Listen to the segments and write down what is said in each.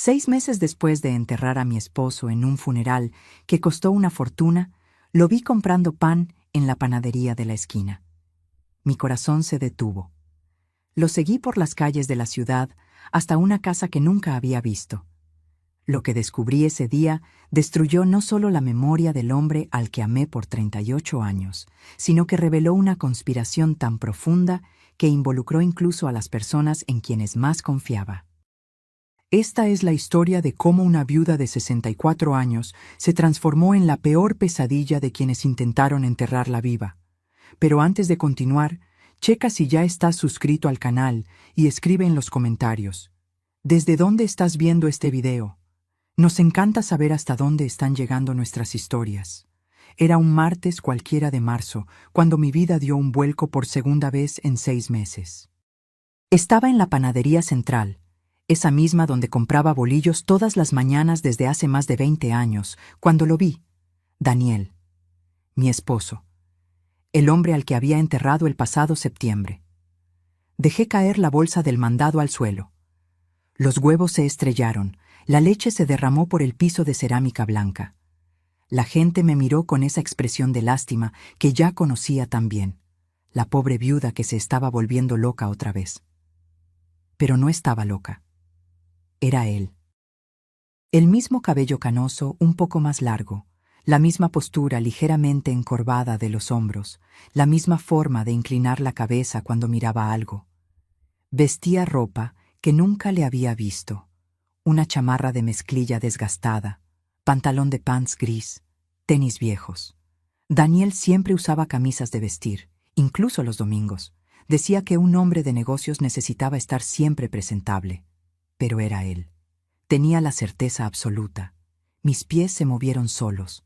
6 meses después de enterrar a mi esposo en un funeral que costó una fortuna, lo vi comprando pan en la panadería de la esquina. Mi corazón se detuvo. Lo seguí por las calles de la ciudad hasta una casa que nunca había visto. Lo que descubrí ese día destruyó no solo la memoria del hombre al que amé por 38 años, sino que reveló una conspiración tan profunda que involucró incluso a las personas en quienes más confiaba. Esta es la historia de cómo una viuda de 64 años se transformó en la peor pesadilla de quienes intentaron enterrarla viva. Pero antes de continuar, checa si ya estás suscrito al canal y escribe en los comentarios: ¿desde dónde estás viendo este video? Nos encanta saber hasta dónde están llegando nuestras historias. Era un martes cualquiera de marzo, cuando mi vida dio un vuelco por segunda vez en 6 meses. Estaba en la panadería central, esa misma donde compraba bolillos todas las mañanas desde hace más de 20 años, cuando lo vi. Daniel, mi esposo, el hombre al que había enterrado el pasado septiembre. Dejé caer la bolsa del mandado al suelo. Los huevos se estrellaron, la leche se derramó por el piso de cerámica blanca. La gente me miró con esa expresión de lástima que ya conocía tan bien, la pobre viuda que se estaba volviendo loca otra vez. Pero no estaba loca. Era él. El mismo cabello canoso, un poco más largo, la misma postura ligeramente encorvada de los hombros, la misma forma de inclinar la cabeza cuando miraba algo. Vestía ropa que nunca le había visto. Una chamarra de mezclilla desgastada, pantalón de pants gris, tenis viejos. Daniel siempre usaba camisas de vestir, incluso los domingos. Decía que un hombre de negocios necesitaba estar siempre presentable. Pero era él. Tenía la certeza absoluta. Mis pies se movieron solos.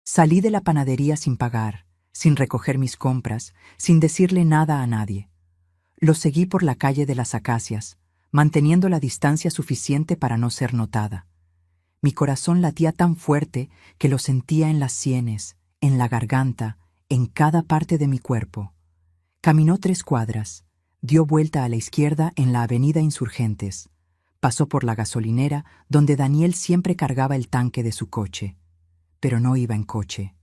Salí de la panadería sin pagar, sin recoger mis compras, sin decirle nada a nadie. Lo seguí por la calle de las Acacias, manteniendo la distancia suficiente para no ser notada. Mi corazón latía tan fuerte que lo sentía en las sienes, en la garganta, en cada parte de mi cuerpo. Caminó 3 cuadras, dio vuelta a la izquierda en la avenida Insurgentes. Pasó por la gasolinera donde Daniel siempre cargaba el tanque de su coche. Pero no iba en coche.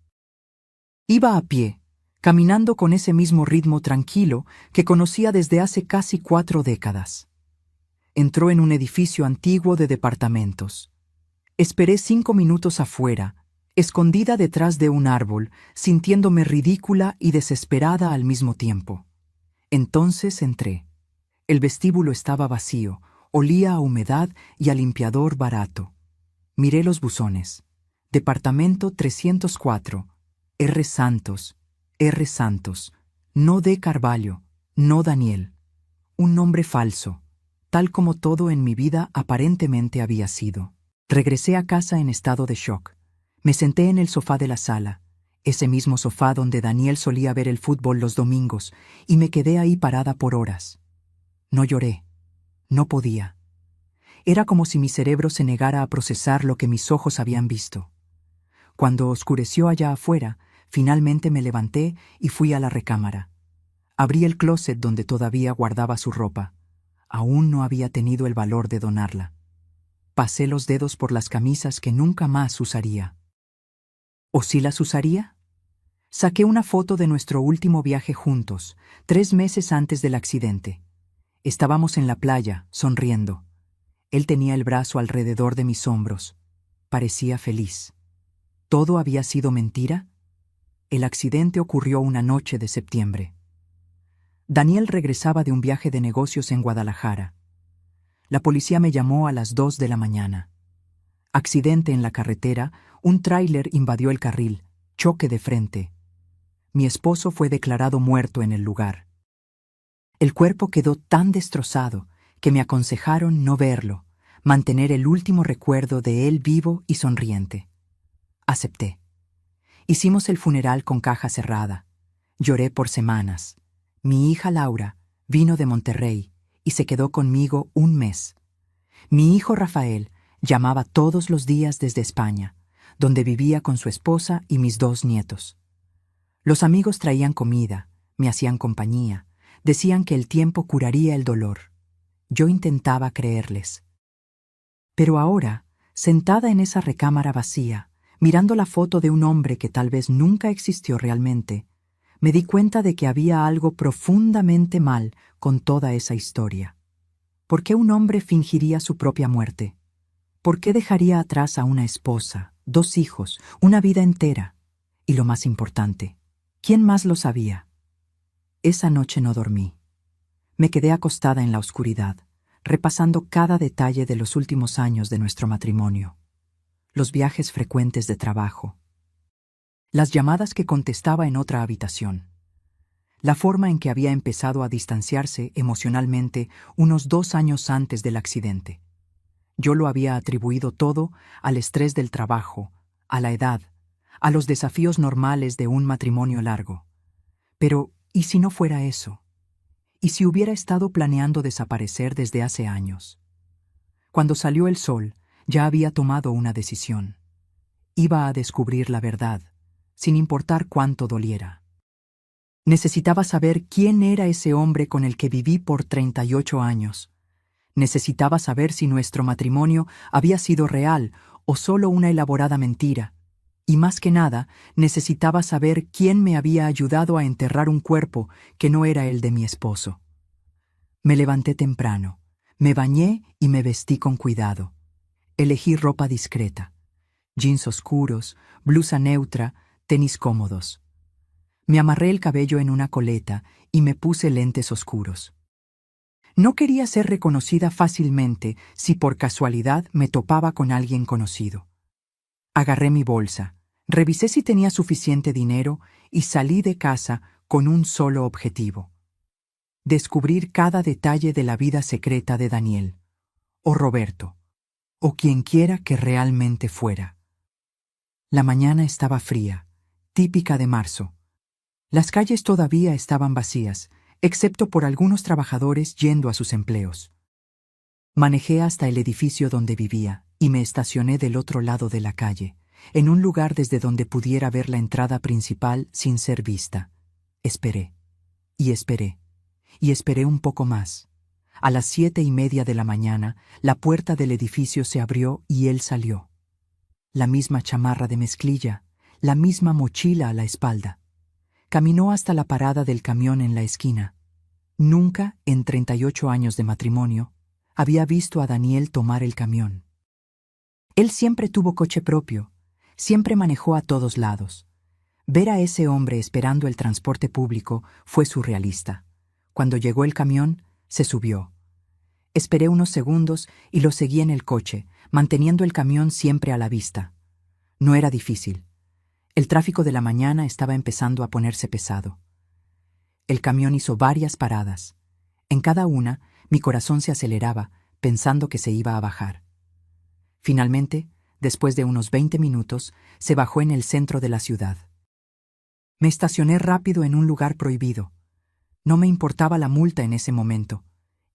Iba a pie, caminando con ese mismo ritmo tranquilo que conocía desde hace casi 4 décadas. Entró en un edificio antiguo de departamentos. Esperé 5 minutos afuera, escondida detrás de un árbol, sintiéndome ridícula y desesperada al mismo tiempo. Entonces entré. El vestíbulo estaba vacío, olía a humedad y a limpiador barato. Miré los buzones. Departamento 304, R. Santos, no D. Carvalho, no Daniel. Un nombre falso, tal como todo en mi vida aparentemente había sido. Regresé a casa en estado de shock. Me senté en el sofá de la sala, ese mismo sofá donde Daniel solía ver el fútbol los domingos, y me quedé ahí parada por horas. No lloré. No podía. Era como si mi cerebro se negara a procesar lo que mis ojos habían visto. Cuando oscureció allá afuera, finalmente me levanté y fui a la recámara. Abrí el closet donde todavía guardaba su ropa. Aún no había tenido el valor de donarla. Pasé los dedos por las camisas que nunca más usaría. ¿O sí las usaría? Saqué una foto de nuestro último viaje juntos, 3 meses antes del accidente. Estábamos en la playa, sonriendo. Él tenía el brazo alrededor de mis hombros. Parecía feliz. ¿Todo había sido mentira? El accidente ocurrió una noche de septiembre. Daniel regresaba de un viaje de negocios en Guadalajara. La policía me llamó a las 2 de la mañana. Accidente en la carretera, un tráiler invadió el carril, choque de frente. Mi esposo fue declarado muerto en el lugar. El cuerpo quedó tan destrozado que me aconsejaron no verlo, mantener el último recuerdo de él vivo y sonriente. Acepté. Hicimos el funeral con caja cerrada. Lloré por semanas. Mi hija Laura vino de Monterrey y se quedó conmigo 1 mes. Mi hijo Rafael llamaba todos los días desde España, donde vivía con su esposa y mis 2 nietos. Los amigos traían comida, me hacían compañía, decían que el tiempo curaría el dolor. Yo intentaba creerles. Pero ahora, sentada en esa recámara vacía, mirando la foto de un hombre que tal vez nunca existió realmente, me di cuenta de que había algo profundamente mal con toda esa historia. ¿Por qué un hombre fingiría su propia muerte? ¿Por qué dejaría atrás a una esposa, 2 hijos, una vida entera? Y lo más importante, ¿quién más lo sabía? Esa noche no dormí. Me quedé acostada en la oscuridad, repasando cada detalle de los últimos años de nuestro matrimonio. Los viajes frecuentes de trabajo. Las llamadas que contestaba en otra habitación. La forma en que había empezado a distanciarse emocionalmente unos 2 años antes del accidente. Yo lo había atribuido todo al estrés del trabajo, a la edad, a los desafíos normales de un matrimonio largo. Pero, ¿y si no fuera eso? ¿Y si hubiera estado planeando desaparecer desde hace años? Cuando salió el sol, ya había tomado una decisión. Iba a descubrir la verdad, sin importar cuánto doliera. Necesitaba saber quién era ese hombre con el que viví por 38 años. Necesitaba saber si nuestro matrimonio había sido real o solo una elaborada mentira. Y más que nada, necesitaba saber quién me había ayudado a enterrar un cuerpo que no era el de mi esposo. Me levanté temprano, me bañé y me vestí con cuidado. Elegí ropa discreta, jeans oscuros, blusa neutra, tenis cómodos. Me amarré el cabello en una coleta y me puse lentes oscuros. No quería ser reconocida fácilmente si por casualidad me topaba con alguien conocido. Agarré mi bolsa, revisé si tenía suficiente dinero y salí de casa con un solo objetivo: descubrir cada detalle de la vida secreta de Daniel, o Roberto, o quienquiera que realmente fuera. La mañana estaba fría, típica de marzo. Las calles todavía estaban vacías, excepto por algunos trabajadores yendo a sus empleos. Manejé hasta el edificio donde vivía y me estacioné del otro lado de la calle, en un lugar desde donde pudiera ver la entrada principal sin ser vista. Esperé, y esperé, y esperé un poco más. A las 7:30 de la mañana, la puerta del edificio se abrió y él salió. La misma chamarra de mezclilla, la misma mochila a la espalda. Caminó hasta la parada del camión en la esquina. Nunca, en 38 años de matrimonio, había visto a Daniel tomar el camión. Él siempre tuvo coche propio, siempre manejó a todos lados. Ver a ese hombre esperando el transporte público fue surrealista. Cuando llegó el camión, se subió. Esperé unos segundos y lo seguí en el coche, manteniendo el camión siempre a la vista. No era difícil. El tráfico de la mañana estaba empezando a ponerse pesado. El camión hizo varias paradas. En cada una, mi corazón se aceleraba, pensando que se iba a bajar. Finalmente, después de unos 20 minutos, se bajó en el centro de la ciudad. Me estacioné rápido en un lugar prohibido. No me importaba la multa en ese momento,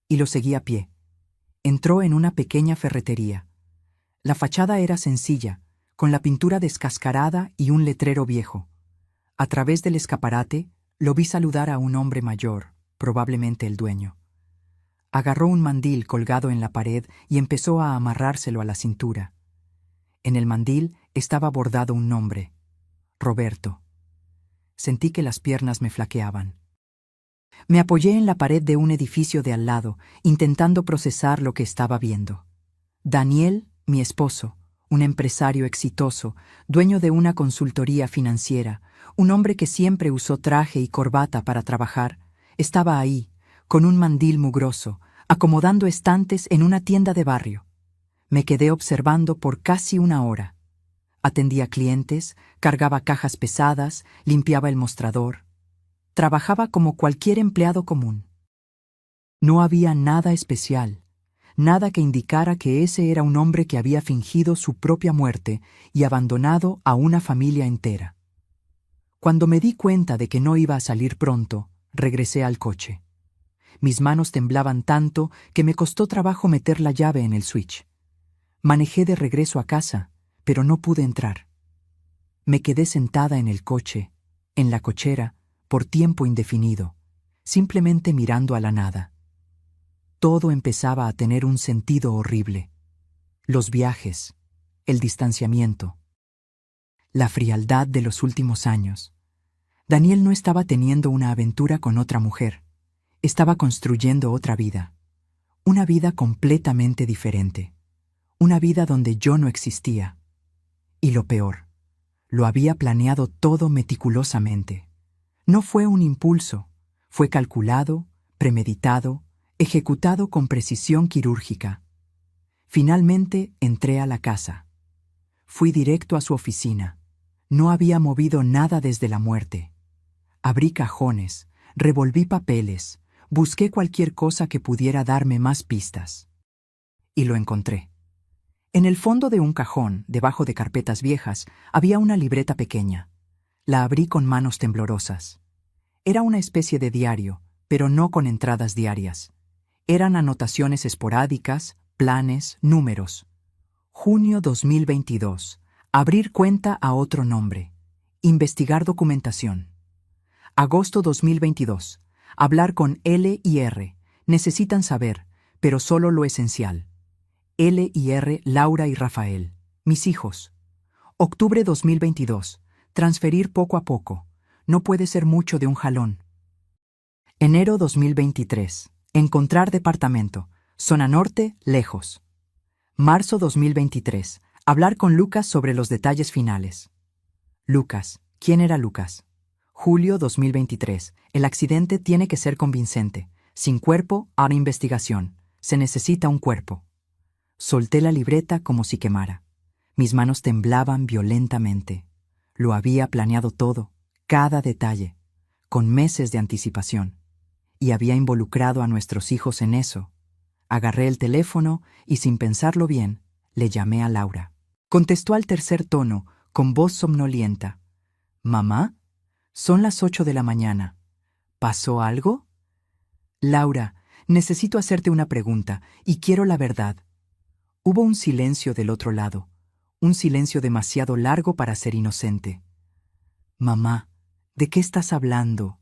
y lo seguí a pie. Entró en una pequeña ferretería. La fachada era sencilla, con la pintura descascarada y un letrero viejo. A través del escaparate, lo vi saludar a un hombre mayor, probablemente el dueño. Agarró un mandil colgado en la pared y empezó a amarrárselo a la cintura. En el mandil estaba bordado un nombre: Roberto. Sentí que las piernas me flaqueaban. Me apoyé en la pared de un edificio de al lado, intentando procesar lo que estaba viendo. Daniel, mi esposo, un empresario exitoso, dueño de una consultoría financiera, un hombre que siempre usó traje y corbata para trabajar, estaba ahí, con un mandil mugroso, acomodando estantes en una tienda de barrio. Me quedé observando por casi 1 hora. Atendía clientes, cargaba cajas pesadas, limpiaba el mostrador. Trabajaba como cualquier empleado común. No había nada especial. Nada que indicara que ese era un hombre que había fingido su propia muerte y abandonado a una familia entera. Cuando me di cuenta de que no iba a salir pronto, regresé al coche. Mis manos temblaban tanto que me costó trabajo meter la llave en el switch. Manejé de regreso a casa, pero no pude entrar. Me quedé sentada en el coche, en la cochera, por tiempo indefinido, simplemente mirando a la nada. Todo empezaba a tener un sentido horrible. Los viajes, el distanciamiento, la frialdad de los últimos años. Daniel no estaba teniendo una aventura con otra mujer, estaba construyendo otra vida, una vida completamente diferente, una vida donde yo no existía. Y lo peor, lo había planeado todo meticulosamente. No fue un impulso, fue calculado, premeditado, ejecutado con precisión quirúrgica. Finalmente entré a la casa. Fui directo a su oficina. No había movido nada desde la muerte. Abrí cajones, revolví papeles, busqué cualquier cosa que pudiera darme más pistas. Y lo encontré. En el fondo de un cajón, debajo de carpetas viejas, había una libreta pequeña. La abrí con manos temblorosas. Era una especie de diario, pero no con entradas diarias. Eran anotaciones esporádicas, planes, números. Junio 2022. Abrir cuenta a otro nombre. Investigar documentación. Agosto 2022. Hablar con L y R. Necesitan saber, pero solo lo esencial. L y R, Laura y Rafael. Mis hijos. Octubre 2022. Transferir poco a poco. No puede ser mucho de un jalón. Enero 2023. Encontrar departamento. Zona norte, lejos. Marzo 2023. Hablar con Lucas sobre los detalles finales. Lucas. ¿Quién era Lucas? Julio 2023. El accidente tiene que ser convincente. Sin cuerpo, hará investigación. Se necesita un cuerpo. Solté la libreta como si quemara. Mis manos temblaban violentamente. Lo había planeado todo, cada detalle, con meses de anticipación. Y había involucrado a nuestros hijos en eso. Agarré el teléfono y, sin pensarlo bien, le llamé a Laura. Contestó al tercer tono, con voz somnolienta. «¿Mamá? Son las 8 de la mañana. ¿Pasó algo?» «Laura, necesito hacerte una pregunta, y quiero la verdad». Hubo un silencio del otro lado, un silencio demasiado largo para ser inocente. «Mamá, ¿de qué estás hablando?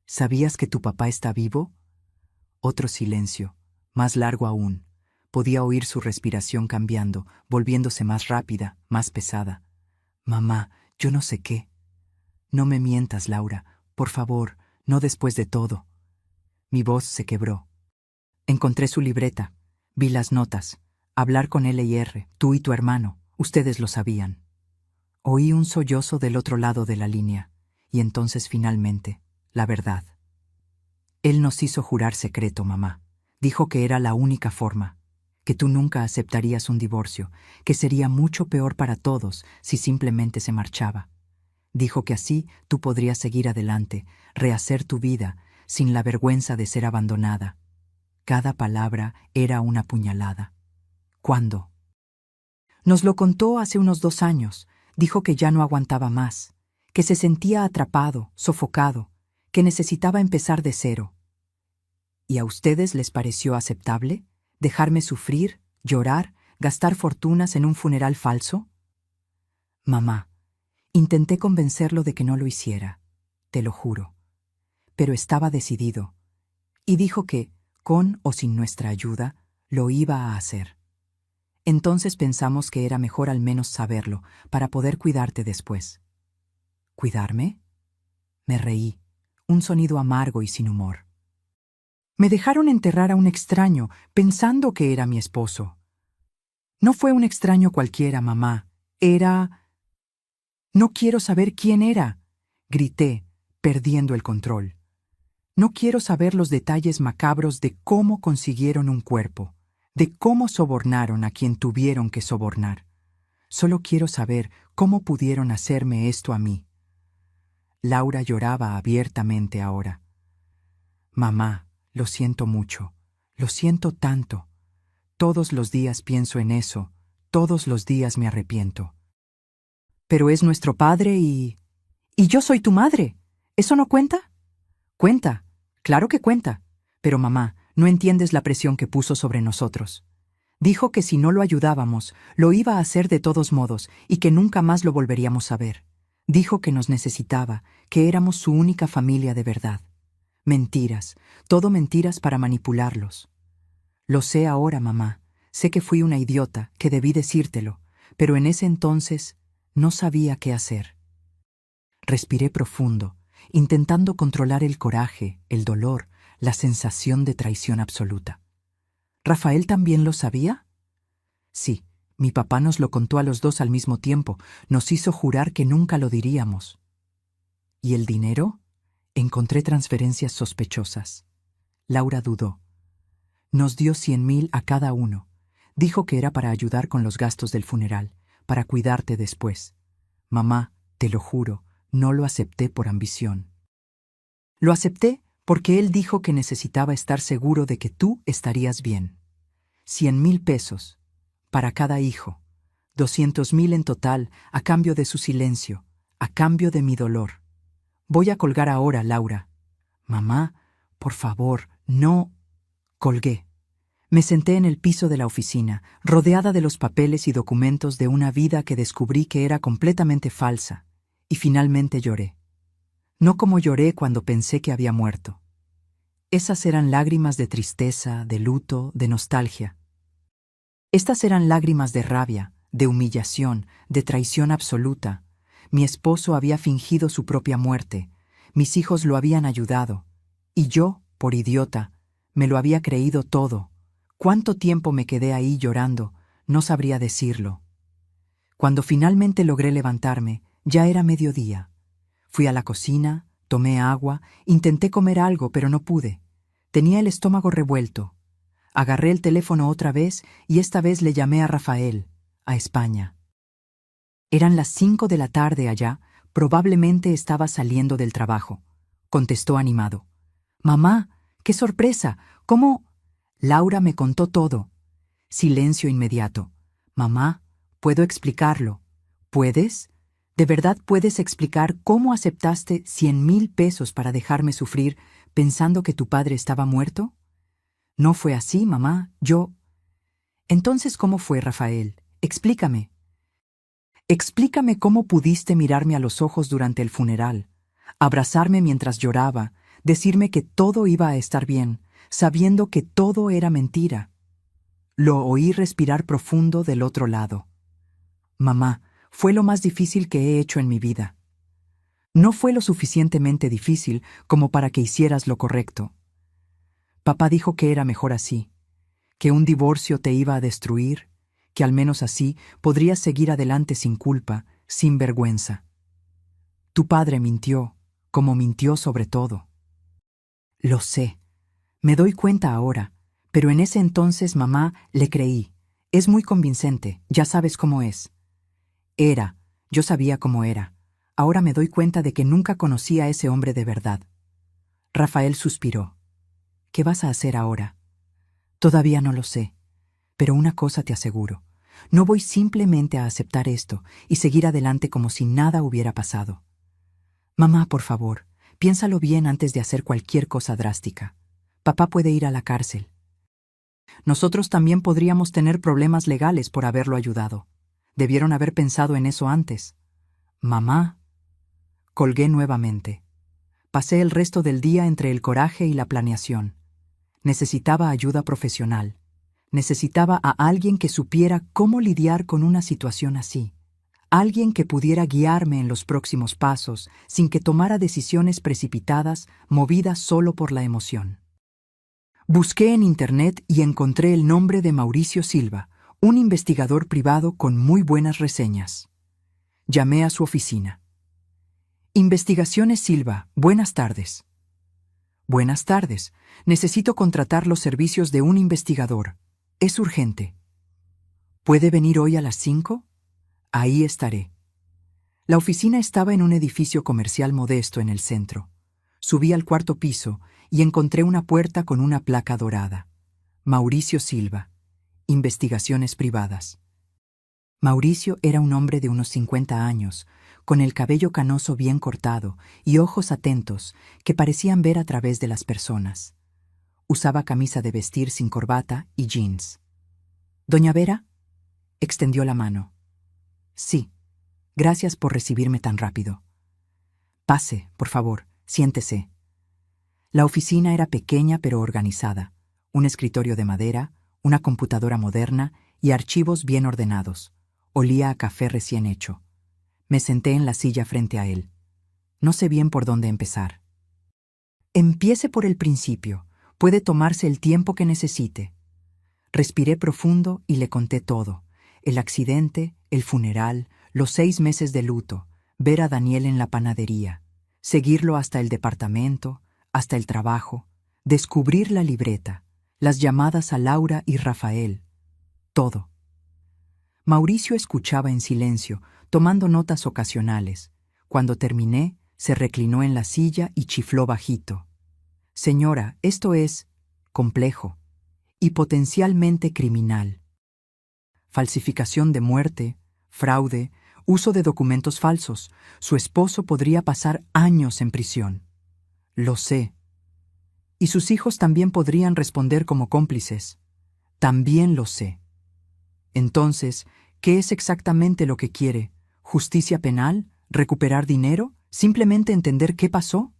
¿Sabías que tu papá está vivo?» Otro silencio, más largo aún. Podía oír su respiración cambiando, volviéndose más rápida, más pesada. «Mamá, yo no sé qué». «No me mientas, Laura. Por favor, no después de todo». Mi voz se quebró. Encontré su libreta. Vi las notas. Hablar con L y R, tú y tu hermano. Ustedes lo sabían. Oí un sollozo del otro lado de la línea. Y entonces finalmente, la verdad. Él nos hizo jurar secreto, mamá. Dijo que era la única forma. Que tú nunca aceptarías un divorcio. Que sería mucho peor para todos si simplemente se marchaba. Dijo que así tú podrías seguir adelante, rehacer tu vida, sin la vergüenza de ser abandonada. Cada palabra era una puñalada. ¿Cuándo? Nos lo contó hace unos 2 años. Dijo que ya no aguantaba más, que se sentía atrapado, sofocado, que necesitaba empezar de cero. ¿Y a ustedes les pareció aceptable dejarme sufrir, llorar, gastar fortunas en un funeral falso? Mamá, intenté convencerlo de que no lo hiciera, te lo juro. Pero estaba decidido, y dijo que, con o sin nuestra ayuda, lo iba a hacer. Entonces pensamos que era mejor al menos saberlo, para poder cuidarte después. ¿Cuidarme? Me reí, un sonido amargo y sin humor. Me dejaron enterrar a un extraño, pensando que era mi esposo. No fue un extraño cualquiera, mamá. Era... No quiero saber quién era, grité, perdiendo el control. No quiero saber los detalles macabros de cómo consiguieron un cuerpo, de cómo sobornaron a quien tuvieron que sobornar. Solo quiero saber cómo pudieron hacerme esto a mí. Laura lloraba abiertamente ahora. Mamá, lo siento mucho, lo siento tanto. Todos los días pienso en eso, todos los días me arrepiento. Pero es nuestro padre y yo soy tu madre. ¿Eso no cuenta? Cuenta, claro que cuenta. Pero mamá, no entiendes la presión que puso sobre nosotros. Dijo que si no lo ayudábamos, lo iba a hacer de todos modos y que nunca más lo volveríamos a ver. Dijo que nos necesitaba, que éramos su única familia de verdad. Mentiras, todo mentiras para manipularlos. Lo sé ahora, mamá. Sé que fui una idiota, que debí decírtelo, pero en ese entonces no sabía qué hacer. Respiré profundo, intentando controlar el coraje, el dolor, la sensación de traición absoluta. ¿Rafael también lo sabía? Sí, mi papá nos lo contó a los dos al mismo tiempo, nos hizo jurar que nunca lo diríamos. ¿Y el dinero? Encontré transferencias sospechosas. Laura dudó. Nos dio 100,000 a cada uno. Dijo que era para ayudar con los gastos del funeral, para cuidarte después. Mamá, te lo juro, no lo acepté por ambición. Lo acepté porque él dijo que necesitaba estar seguro de que tú estarías bien. 100,000 pesos, para cada hijo. 200,000 en total, a cambio de su silencio, a cambio de mi dolor. Voy a colgar ahora, Laura. Mamá, por favor, no. Colgué. Me senté en el piso de la oficina, rodeada de los papeles y documentos de una vida que descubrí que era completamente falsa, y finalmente lloré. No como lloré cuando pensé que había muerto. Esas eran lágrimas de tristeza, de luto, de nostalgia. Estas eran lágrimas de rabia, de humillación, de traición absoluta. Mi esposo había fingido su propia muerte, mis hijos lo habían ayudado, y yo, por idiota, me lo había creído todo. ¿Cuánto tiempo me quedé ahí llorando? No sabría decirlo. Cuando finalmente logré levantarme, ya era mediodía. Fui a la cocina, tomé agua, intenté comer algo, pero no pude. Tenía el estómago revuelto. Agarré el teléfono otra vez y esta vez le llamé a Rafael, a España. Eran las 5 de la tarde allá, probablemente estaba saliendo del trabajo. Contestó animado. «Mamá, qué sorpresa, ¿cómo...?» Laura me contó todo. Silencio inmediato. «Mamá, puedo explicarlo». «¿Puedes? ¿De verdad puedes explicar cómo aceptaste 100,000 pesos para dejarme sufrir pensando que tu padre estaba muerto?» «No fue así, mamá, yo...» «Entonces, ¿cómo fue, Rafael? Explícame». «Explícame cómo pudiste mirarme a los ojos durante el funeral, abrazarme mientras lloraba, decirme que todo iba a estar bien, sabiendo que todo era mentira». Lo oí respirar profundo del otro lado. «Mamá, fue lo más difícil que he hecho en mi vida. No fue lo suficientemente difícil como para que hicieras lo correcto. Papá dijo que era mejor así, que un divorcio te iba a destruir, que al menos así podrías seguir adelante sin culpa, sin vergüenza. Tu padre mintió, como mintió sobre todo». «Lo sé. Me doy cuenta ahora, pero en ese entonces, mamá, le creí. Es muy convincente, ya sabes cómo es». Yo sabía cómo era. Ahora me doy cuenta de que nunca conocí a ese hombre de verdad. Rafael suspiró. «¿Qué vas a hacer ahora?» «Todavía no lo sé, pero una cosa te aseguro. No voy simplemente a aceptar esto y seguir adelante como si nada hubiera pasado. Mamá, por favor, piénsalo bien antes de hacer cualquier cosa drástica. Papá puede ir a la cárcel. Nosotros también podríamos tener problemas legales por haberlo ayudado. Debieron haber pensado en eso antes». «Mamá». Colgué nuevamente. Pasé el resto del día entre el coraje y la planeación. Necesitaba ayuda profesional. Necesitaba a alguien que supiera cómo lidiar con una situación así. Alguien que pudiera guiarme en los próximos pasos sin que tomara decisiones precipitadas, movidas solo por la emoción. Busqué en Internet y encontré el nombre de Mauricio Silva, un investigador privado con muy buenas reseñas. Llamé a su oficina. «Investigaciones Silva, buenas tardes». «Buenas tardes. Necesito contratar los servicios de un investigador. Es urgente». «¿Puede venir hoy a las 5? Ahí estaré». La oficina estaba en un edificio comercial modesto en el centro. Subí al cuarto piso y encontré una puerta con una placa dorada. Mauricio Silva, Investigaciones Privadas. Mauricio era un hombre de unos 50 años, con el cabello canoso bien cortado y ojos atentos que parecían ver a través de las personas. Usaba camisa de vestir sin corbata y jeans. «¿Doña Vera?» Extendió la mano. «Sí, gracias por recibirme tan rápido». «Pase, por favor, siéntese». La oficina era pequeña pero organizada. Un escritorio de madera, una computadora moderna y archivos bien ordenados. Olía a café recién hecho. Me senté en la silla frente a él. No sé bien por dónde empezar. Empiece por el principio. Puede tomarse el tiempo que necesite. Respiré profundo y le conté todo. El accidente, el funeral, los 6 meses de luto, ver a Daniel en la panadería, seguirlo hasta el departamento, hasta el trabajo, descubrir la libreta, las llamadas a Laura y Rafael. Todo. Mauricio escuchaba en silencio, tomando notas ocasionales. Cuando terminé, se reclinó en la silla y chifló bajito. Señora, esto es complejo y potencialmente criminal. Falsificación de muerte, fraude, uso de documentos falsos. Su esposo podría pasar años en prisión. Lo sé. Y sus hijos también podrían responder como cómplices. También lo sé. Entonces, ¿qué es exactamente lo que quiere? ¿Justicia penal? ¿Recuperar dinero? ¿Simplemente entender qué pasó?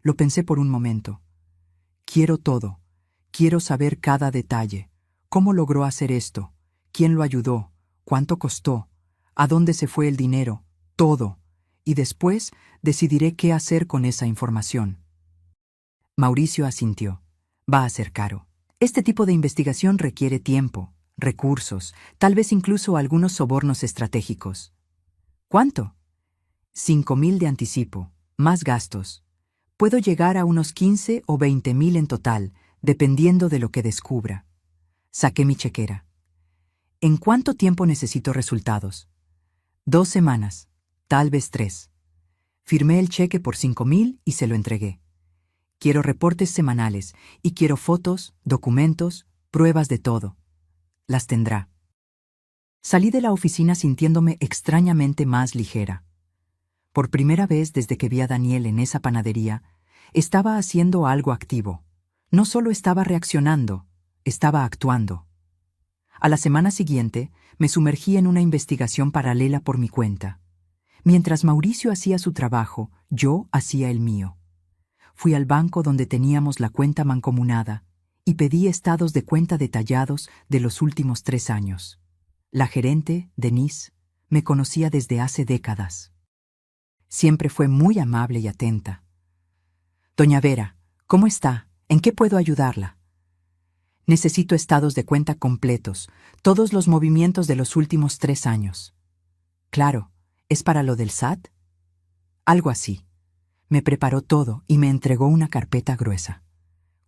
Lo pensé por un momento. Quiero todo. Quiero saber cada detalle. ¿Cómo logró hacer esto? ¿Quién lo ayudó? ¿Cuánto costó? ¿A dónde se fue el dinero? Todo. Y después decidiré qué hacer con esa información. Mauricio asintió. Va a ser caro. Este tipo de investigación requiere tiempo, recursos, tal vez incluso algunos sobornos estratégicos. ¿Cuánto? 5,000 de anticipo, más gastos. Puedo llegar a unos 15 o 20,000 en total, dependiendo de lo que descubra. Saqué mi chequera. ¿En cuánto tiempo necesito resultados? 2 semanas, tal vez 3. Firmé el cheque por 5,000 y se lo entregué. Quiero reportes semanales y quiero fotos, documentos, pruebas de todo. Las tendrá. Salí de la oficina sintiéndome extrañamente más ligera. Por primera vez desde que vi a Daniel en esa panadería, estaba haciendo algo activo. No solo estaba reaccionando, estaba actuando. A la semana siguiente, me sumergí en una investigación paralela por mi cuenta. Mientras Mauricio hacía su trabajo, yo hacía el mío. Fui al banco donde teníamos la cuenta mancomunada y pedí estados de cuenta detallados de los últimos 3 años. La gerente, Denise, me conocía desde hace décadas. Siempre fue muy amable y atenta. Doña Vera, ¿cómo está? ¿En qué puedo ayudarla? Necesito estados de cuenta completos, todos los movimientos de los últimos 3 años. Claro, ¿es para lo del SAT? Algo así. Me preparó todo y me entregó una carpeta gruesa.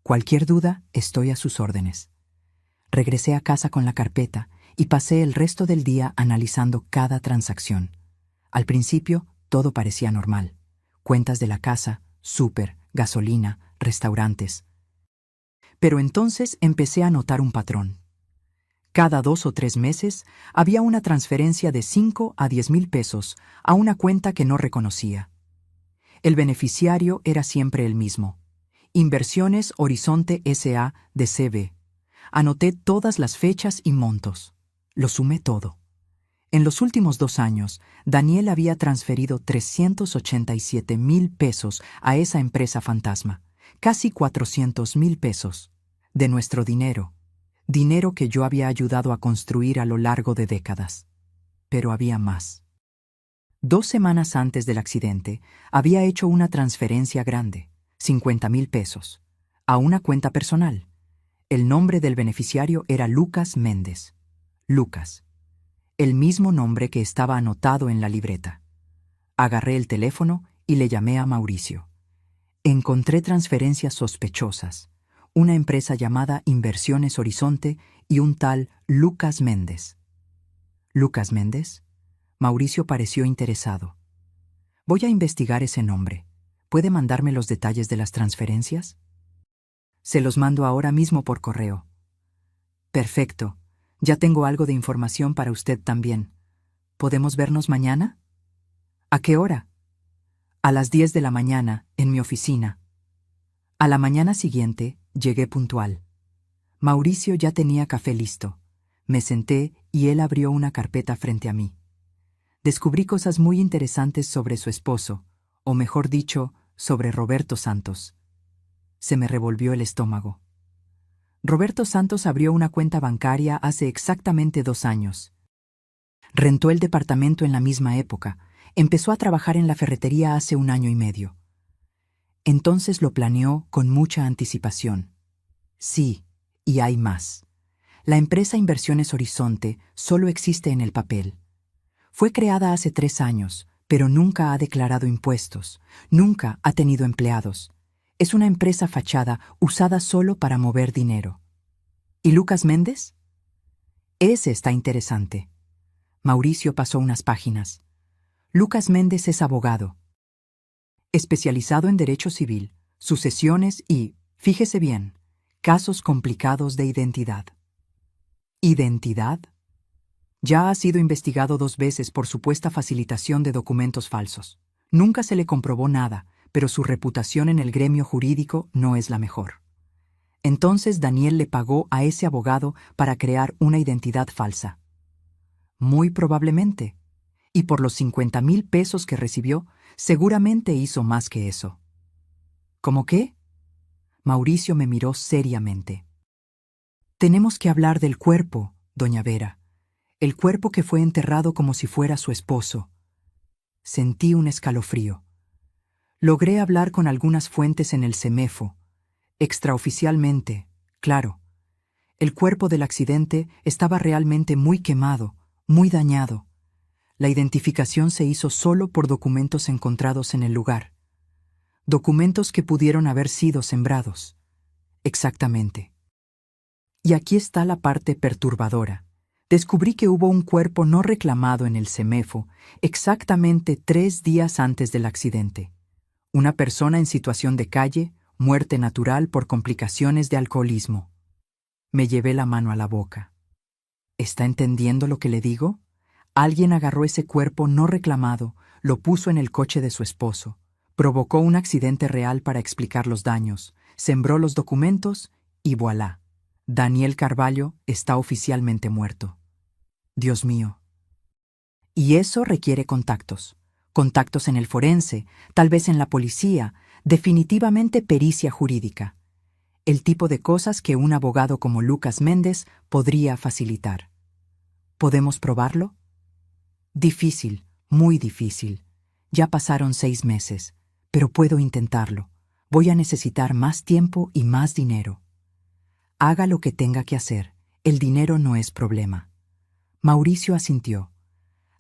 Cualquier duda, estoy a sus órdenes. Regresé a casa con la carpeta y pasé el resto del día analizando cada transacción. Al principio, todo parecía normal. Cuentas de la casa, súper, gasolina, restaurantes. Pero entonces empecé a notar un patrón. Cada 2 o 3 meses había una transferencia de 5 a 10,000 pesos a una cuenta que no reconocía. El beneficiario era siempre el mismo. Inversiones Horizonte S.A. de CB. Anoté todas las fechas y montos. Lo sumé todo. En los últimos 2 años, Daniel había transferido 387,000 pesos a esa empresa fantasma, casi 400,000 pesos, de nuestro dinero, dinero que yo había ayudado a construir a lo largo de décadas. Pero había más. 2 semanas antes del accidente, había hecho una transferencia grande, 50,000 pesos, a una cuenta personal. El nombre del beneficiario era Lucas Méndez. Lucas. El mismo nombre que estaba anotado en la libreta. Agarré el teléfono y le llamé a Mauricio. Encontré transferencias sospechosas, una empresa llamada Inversiones Horizonte y un tal Lucas Méndez. ¿Lucas Méndez? Mauricio pareció interesado. Voy a investigar ese nombre. ¿Puede mandarme los detalles de las transferencias? Se los mando ahora mismo por correo. Perfecto. Ya tengo algo de información para usted también. ¿Podemos vernos mañana? ¿A qué hora? A las 10 de la mañana, en mi oficina. A la mañana siguiente, llegué puntual. Mauricio ya tenía café listo. Me senté y él abrió una carpeta frente a mí. Descubrí cosas muy interesantes sobre su esposo, o mejor dicho, sobre Roberto Santos. Se me revolvió el estómago. Roberto Santos abrió una cuenta bancaria hace exactamente 2 años. Rentó el departamento en la misma época. Empezó a trabajar en la ferretería hace 1 año y medio. Entonces lo planeó con mucha anticipación. Sí, y hay más. La empresa Inversiones Horizonte solo existe en el papel. Fue creada hace 3 años, pero nunca ha declarado impuestos, nunca ha tenido empleados. Es una empresa fachada usada solo para mover dinero. ¿Y Lucas Méndez? Ese está interesante. Mauricio pasó unas páginas. Lucas Méndez es abogado, especializado en derecho civil, sucesiones y, fíjese bien, casos complicados de identidad. ¿Identidad? Ya ha sido investigado 2 veces por supuesta facilitación de documentos falsos. Nunca se le comprobó nada, pero su reputación en el gremio jurídico no es la mejor. Entonces Daniel le pagó a ese abogado para crear una identidad falsa. Muy probablemente. Y por los 50,000 pesos que recibió, seguramente hizo más que eso. ¿Cómo qué? Mauricio me miró seriamente. Tenemos que hablar del cuerpo, doña Vera. El cuerpo que fue enterrado como si fuera su esposo. Sentí un escalofrío. Logré hablar con algunas fuentes en el CEMEFO. Extraoficialmente, claro. El cuerpo del accidente estaba realmente muy quemado, muy dañado. La identificación se hizo solo por documentos encontrados en el lugar. Documentos que pudieron haber sido sembrados. Exactamente. Y aquí está la parte perturbadora. Descubrí que hubo un cuerpo no reclamado en el CEMEFO exactamente 3 días antes del accidente. Una persona en situación de calle, muerte natural por complicaciones de alcoholismo. Me llevé la mano a la boca. ¿Está entendiendo lo que le digo? Alguien agarró ese cuerpo no reclamado, lo puso en el coche de su esposo, provocó un accidente real para explicar los daños, sembró los documentos y voilà. Daniel Carvalho está oficialmente muerto. Dios mío. Y eso requiere contactos. Contactos en el forense, tal vez en la policía, definitivamente pericia jurídica. El tipo de cosas que un abogado como Lucas Méndez podría facilitar. ¿Podemos probarlo? Difícil, muy difícil. Ya pasaron 6 meses, pero puedo intentarlo. Voy a necesitar más tiempo y más dinero. Haga lo que tenga que hacer. El dinero no es problema. Mauricio asintió.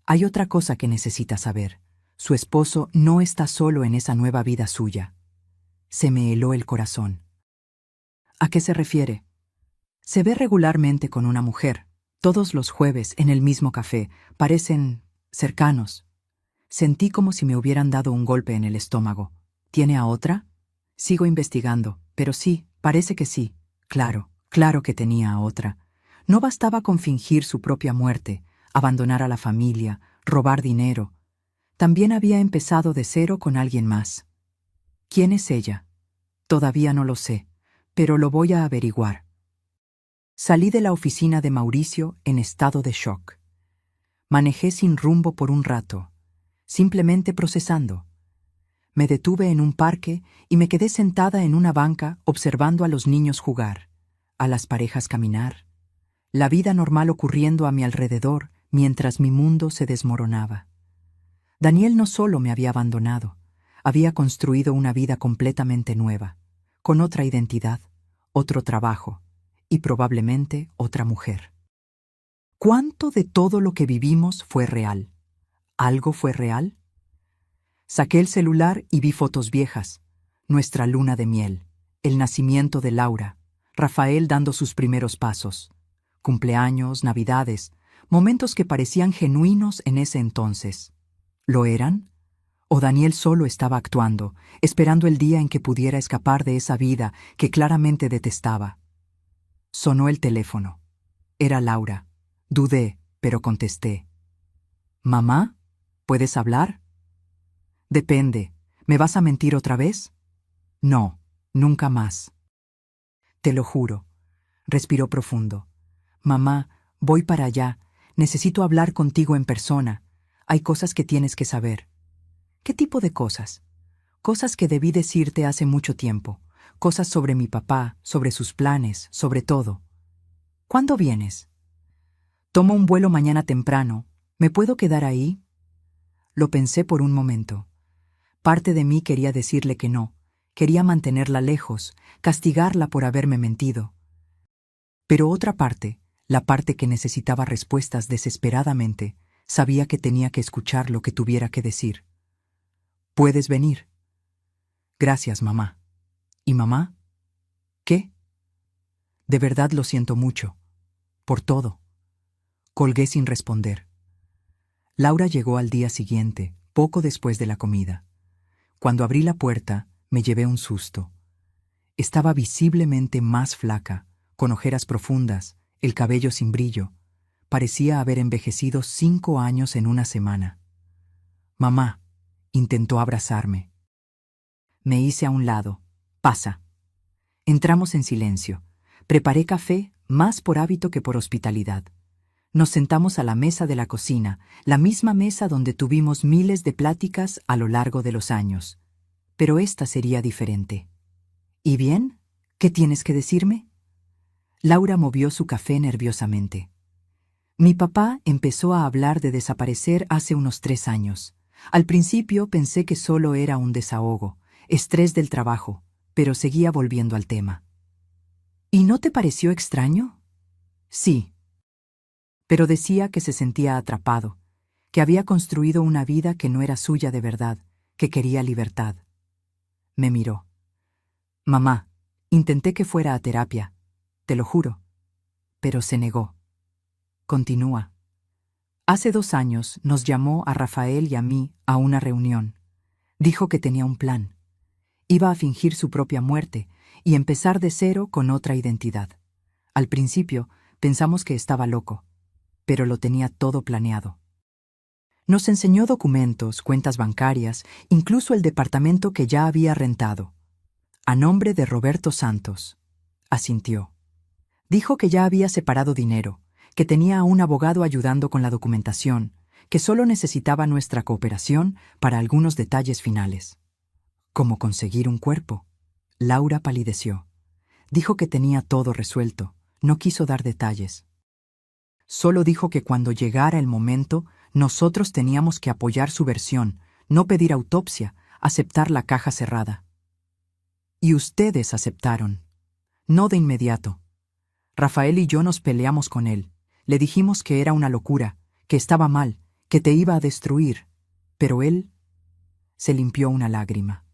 Hay otra cosa que necesita saber. Su esposo no está solo en esa nueva vida suya. Se me heló el corazón. ¿A qué se refiere? Se ve regularmente con una mujer. Todos los jueves en el mismo café. Parecen cercanos. Sentí como si me hubieran dado un golpe en el estómago. ¿Tiene a otra? Sigo investigando, pero sí, parece que sí. Claro que tenía a otra. No bastaba con fingir su propia muerte, abandonar a la familia, robar dinero. También había empezado de cero con alguien más. ¿Quién es ella? Todavía no lo sé, pero lo voy a averiguar. Salí de la oficina de Mauricio en estado de shock. Manejé sin rumbo por un rato, simplemente procesando. Me detuve en un parque y me quedé sentada en una banca observando a los niños jugar, a las parejas caminar, la vida normal ocurriendo a mi alrededor mientras mi mundo se desmoronaba. Daniel no solo me había abandonado, había construido una vida completamente nueva, con otra identidad, otro trabajo y probablemente otra mujer. ¿Cuánto de todo lo que vivimos fue real? ¿Algo fue real? Saqué el celular y vi fotos viejas, nuestra luna de miel, el nacimiento de Laura, Rafael dando sus primeros pasos, cumpleaños, navidades, momentos que parecían genuinos en ese entonces. ¿Lo eran? ¿O Daniel solo estaba actuando, esperando el día en que pudiera escapar de esa vida que claramente detestaba? Sonó el teléfono. Era Laura. Dudé, pero contesté. ¿Mamá? ¿Puedes hablar? Depende. ¿Me vas a mentir otra vez? No, nunca más. Te lo juro. Respiró profundo. Mamá, voy para allá. Necesito hablar contigo en persona. Hay cosas que tienes que saber. ¿Qué tipo de cosas? Cosas que debí decirte hace mucho tiempo. cosas sobre mi papá, sobre sus planes, sobre todo. ¿Cuándo vienes? Tomo un vuelo mañana temprano. ¿Me puedo quedar ahí? Lo pensé por un momento. Parte de mí quería decirle que no, quería mantenerla lejos, castigarla por haberme mentido. Pero otra parte, la parte que necesitaba respuestas desesperadamente, sabía que tenía que escuchar lo que tuviera que decir. ¿Puedes venir? Gracias, mamá. ¿Y mamá? ¿Qué? De verdad lo siento mucho. Por todo. Colgué sin responder. Laura llegó al día siguiente, poco después de la comida. Cuando abrí la puerta, me llevé un susto. Estaba visiblemente más flaca, con ojeras profundas, el cabello sin brillo. Parecía haber envejecido 5 años en una semana. Mamá, intentó abrazarme. Me hice a un lado. Pasa. Entramos en silencio. Preparé café, más por hábito que por hospitalidad. Nos sentamos a la mesa de la cocina, la misma mesa donde tuvimos miles de pláticas a lo largo de los años. Pero esta sería diferente. ¿Y bien? ¿Qué tienes que decirme? Laura movió su café nerviosamente. Mi papá empezó a hablar de desaparecer hace unos 3 años. Al principio pensé que solo era un desahogo, estrés del trabajo, pero seguía volviendo al tema. ¿Y no te pareció extraño? Sí. Pero decía que se sentía atrapado, que había construido una vida que no era suya de verdad, que quería libertad. Me miró. Mamá, intenté que fuera a terapia, te lo juro, pero se negó. Continúa. Hace 2 años nos llamó a Rafael y a mí a una reunión. Dijo que tenía un plan. Iba a fingir su propia muerte y empezar de cero con otra identidad. Al principio pensamos que estaba loco, pero lo tenía todo planeado. Nos enseñó documentos, cuentas bancarias, incluso el departamento que ya había rentado. A nombre de Roberto Santos. Asintió. Dijo que ya había separado dinero, que tenía a un abogado ayudando con la documentación, que solo necesitaba nuestra cooperación para algunos detalles finales. ¿Cómo conseguir un cuerpo? Laura palideció. Dijo que tenía todo resuelto, no quiso dar detalles. Solo dijo que cuando llegara el momento, nosotros teníamos que apoyar su versión, no pedir autopsia, aceptar la caja cerrada. Y ustedes aceptaron. No de inmediato. Rafael y yo nos peleamos con él. Le dijimos que era una locura, que estaba mal, que te iba a destruir. Pero él se limpió una lágrima.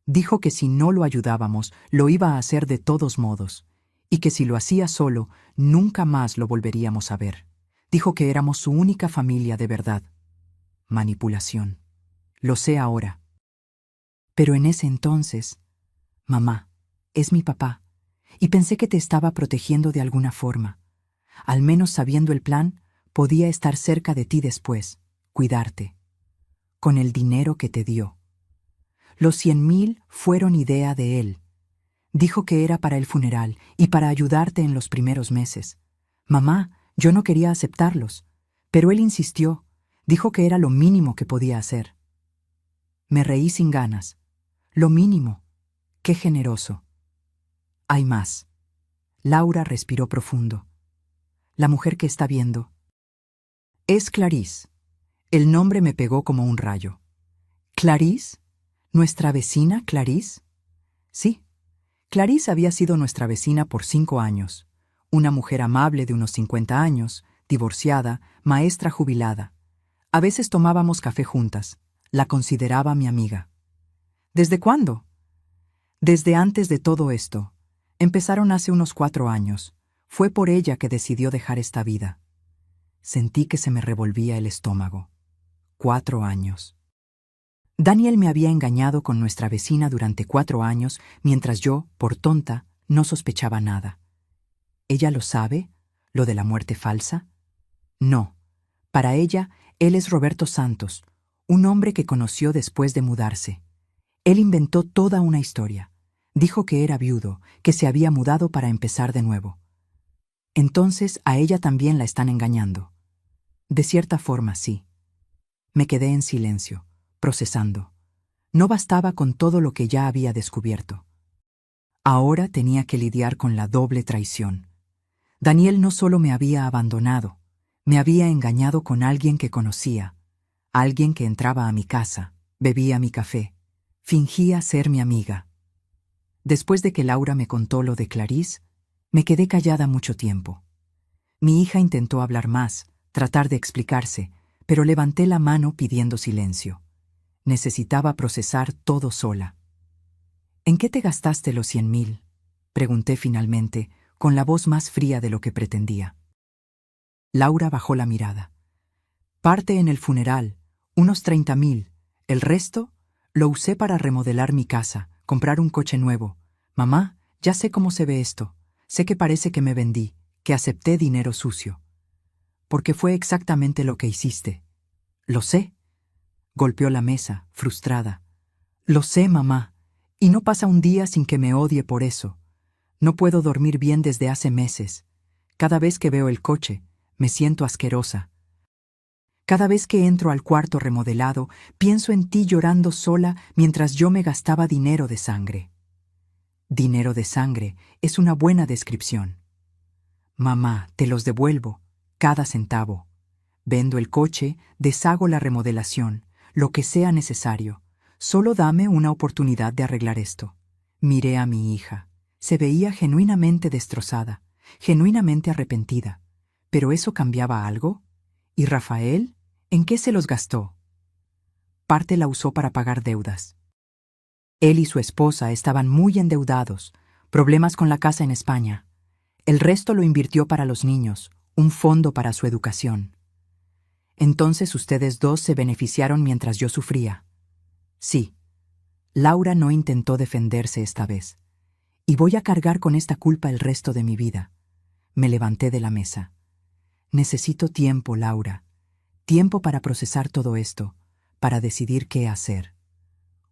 Dijo que si no lo ayudábamos, lo iba a hacer de todos modos, y que si lo hacía solo, nunca más lo volveríamos a ver. Dijo que éramos su única familia de verdad. Manipulación. Lo sé ahora. Pero en ese entonces, mamá, es mi papá, y pensé que te estaba protegiendo de alguna forma. Al menos sabiendo el plan, podía estar cerca de ti después, cuidarte. Con el dinero que te dio. Los 100,000 fueron idea de él. Dijo que era para el funeral y para ayudarte en los primeros meses. Mamá, yo no quería aceptarlos, pero él insistió. Dijo que era lo mínimo que podía hacer. Me reí sin ganas. Lo mínimo. Qué generoso. Hay más. Laura respiró profundo. La mujer que está viendo. Es Clarice. El nombre me pegó como un rayo. ¿Clarice? ¿Nuestra vecina Clarice? Sí. Clarice había sido nuestra vecina por 5 años. Una mujer amable de unos 50 años, divorciada, maestra jubilada. A veces tomábamos café juntas. La consideraba mi amiga. ¿Desde cuándo? Desde antes de todo esto. Empezaron hace unos 4 años. Fue por ella que decidió dejar esta vida. Sentí que se me revolvía el estómago. 4 años. Daniel me había engañado con nuestra vecina durante 4 años, mientras yo, por tonta, no sospechaba nada. ¿Ella lo sabe? ¿Lo de la muerte falsa? No. Para ella, él es Roberto Santos, un hombre que conoció después de mudarse. Él inventó toda una historia. Dijo que era viudo, que se había mudado para empezar de nuevo. Entonces a ella también la están engañando. De cierta forma, sí. Me quedé en silencio, procesando. No bastaba con todo lo que ya había descubierto. Ahora tenía que lidiar con la doble traición. Daniel no solo me había abandonado, me había engañado con alguien que conocía, alguien que entraba a mi casa, bebía mi café, fingía ser mi amiga. Después de que Laura me contó lo de Clarice, me quedé callada mucho tiempo. Mi hija intentó hablar más, tratar de explicarse, pero levanté la mano pidiendo silencio. Necesitaba procesar todo sola. ¿En qué te gastaste los 100.000? Pregunté finalmente, con la voz más fría de lo que pretendía. Laura bajó la mirada. Parte en el funeral, unos 30.000. El resto lo usé para remodelar mi casa, comprar un coche nuevo. Mamá, ya sé cómo se ve esto. Sé que parece que me vendí, que acepté dinero sucio. Porque fue exactamente lo que hiciste. Lo sé. Golpeó la mesa, frustrada. Lo sé, mamá, y no pasa un día sin que me odie por eso. No puedo dormir bien desde hace meses. Cada vez que veo el coche, me siento asquerosa. Cada vez que entro al cuarto remodelado, pienso en ti llorando sola mientras yo me gastaba dinero de sangre. Dinero de sangre es una buena descripción. Mamá, te los devuelvo, cada centavo. Vendo el coche, deshago la remodelación, lo que sea necesario. Solo dame una oportunidad de arreglar esto. Miré a mi hija. Se veía genuinamente destrozada, genuinamente arrepentida. ¿Pero eso cambiaba algo? ¿Y Rafael? ¿En qué se los gastó? Parte la usó para pagar deudas. Él y su esposa estaban muy endeudados, problemas con la casa en España. El resto lo invirtió para los niños, un fondo para su educación. Entonces ustedes dos se beneficiaron mientras yo sufría. Sí, Laura no intentó defenderse esta vez. Y voy a cargar con esta culpa el resto de mi vida. Me levanté de la mesa. Necesito tiempo, Laura. Tiempo para procesar todo esto, para decidir qué hacer.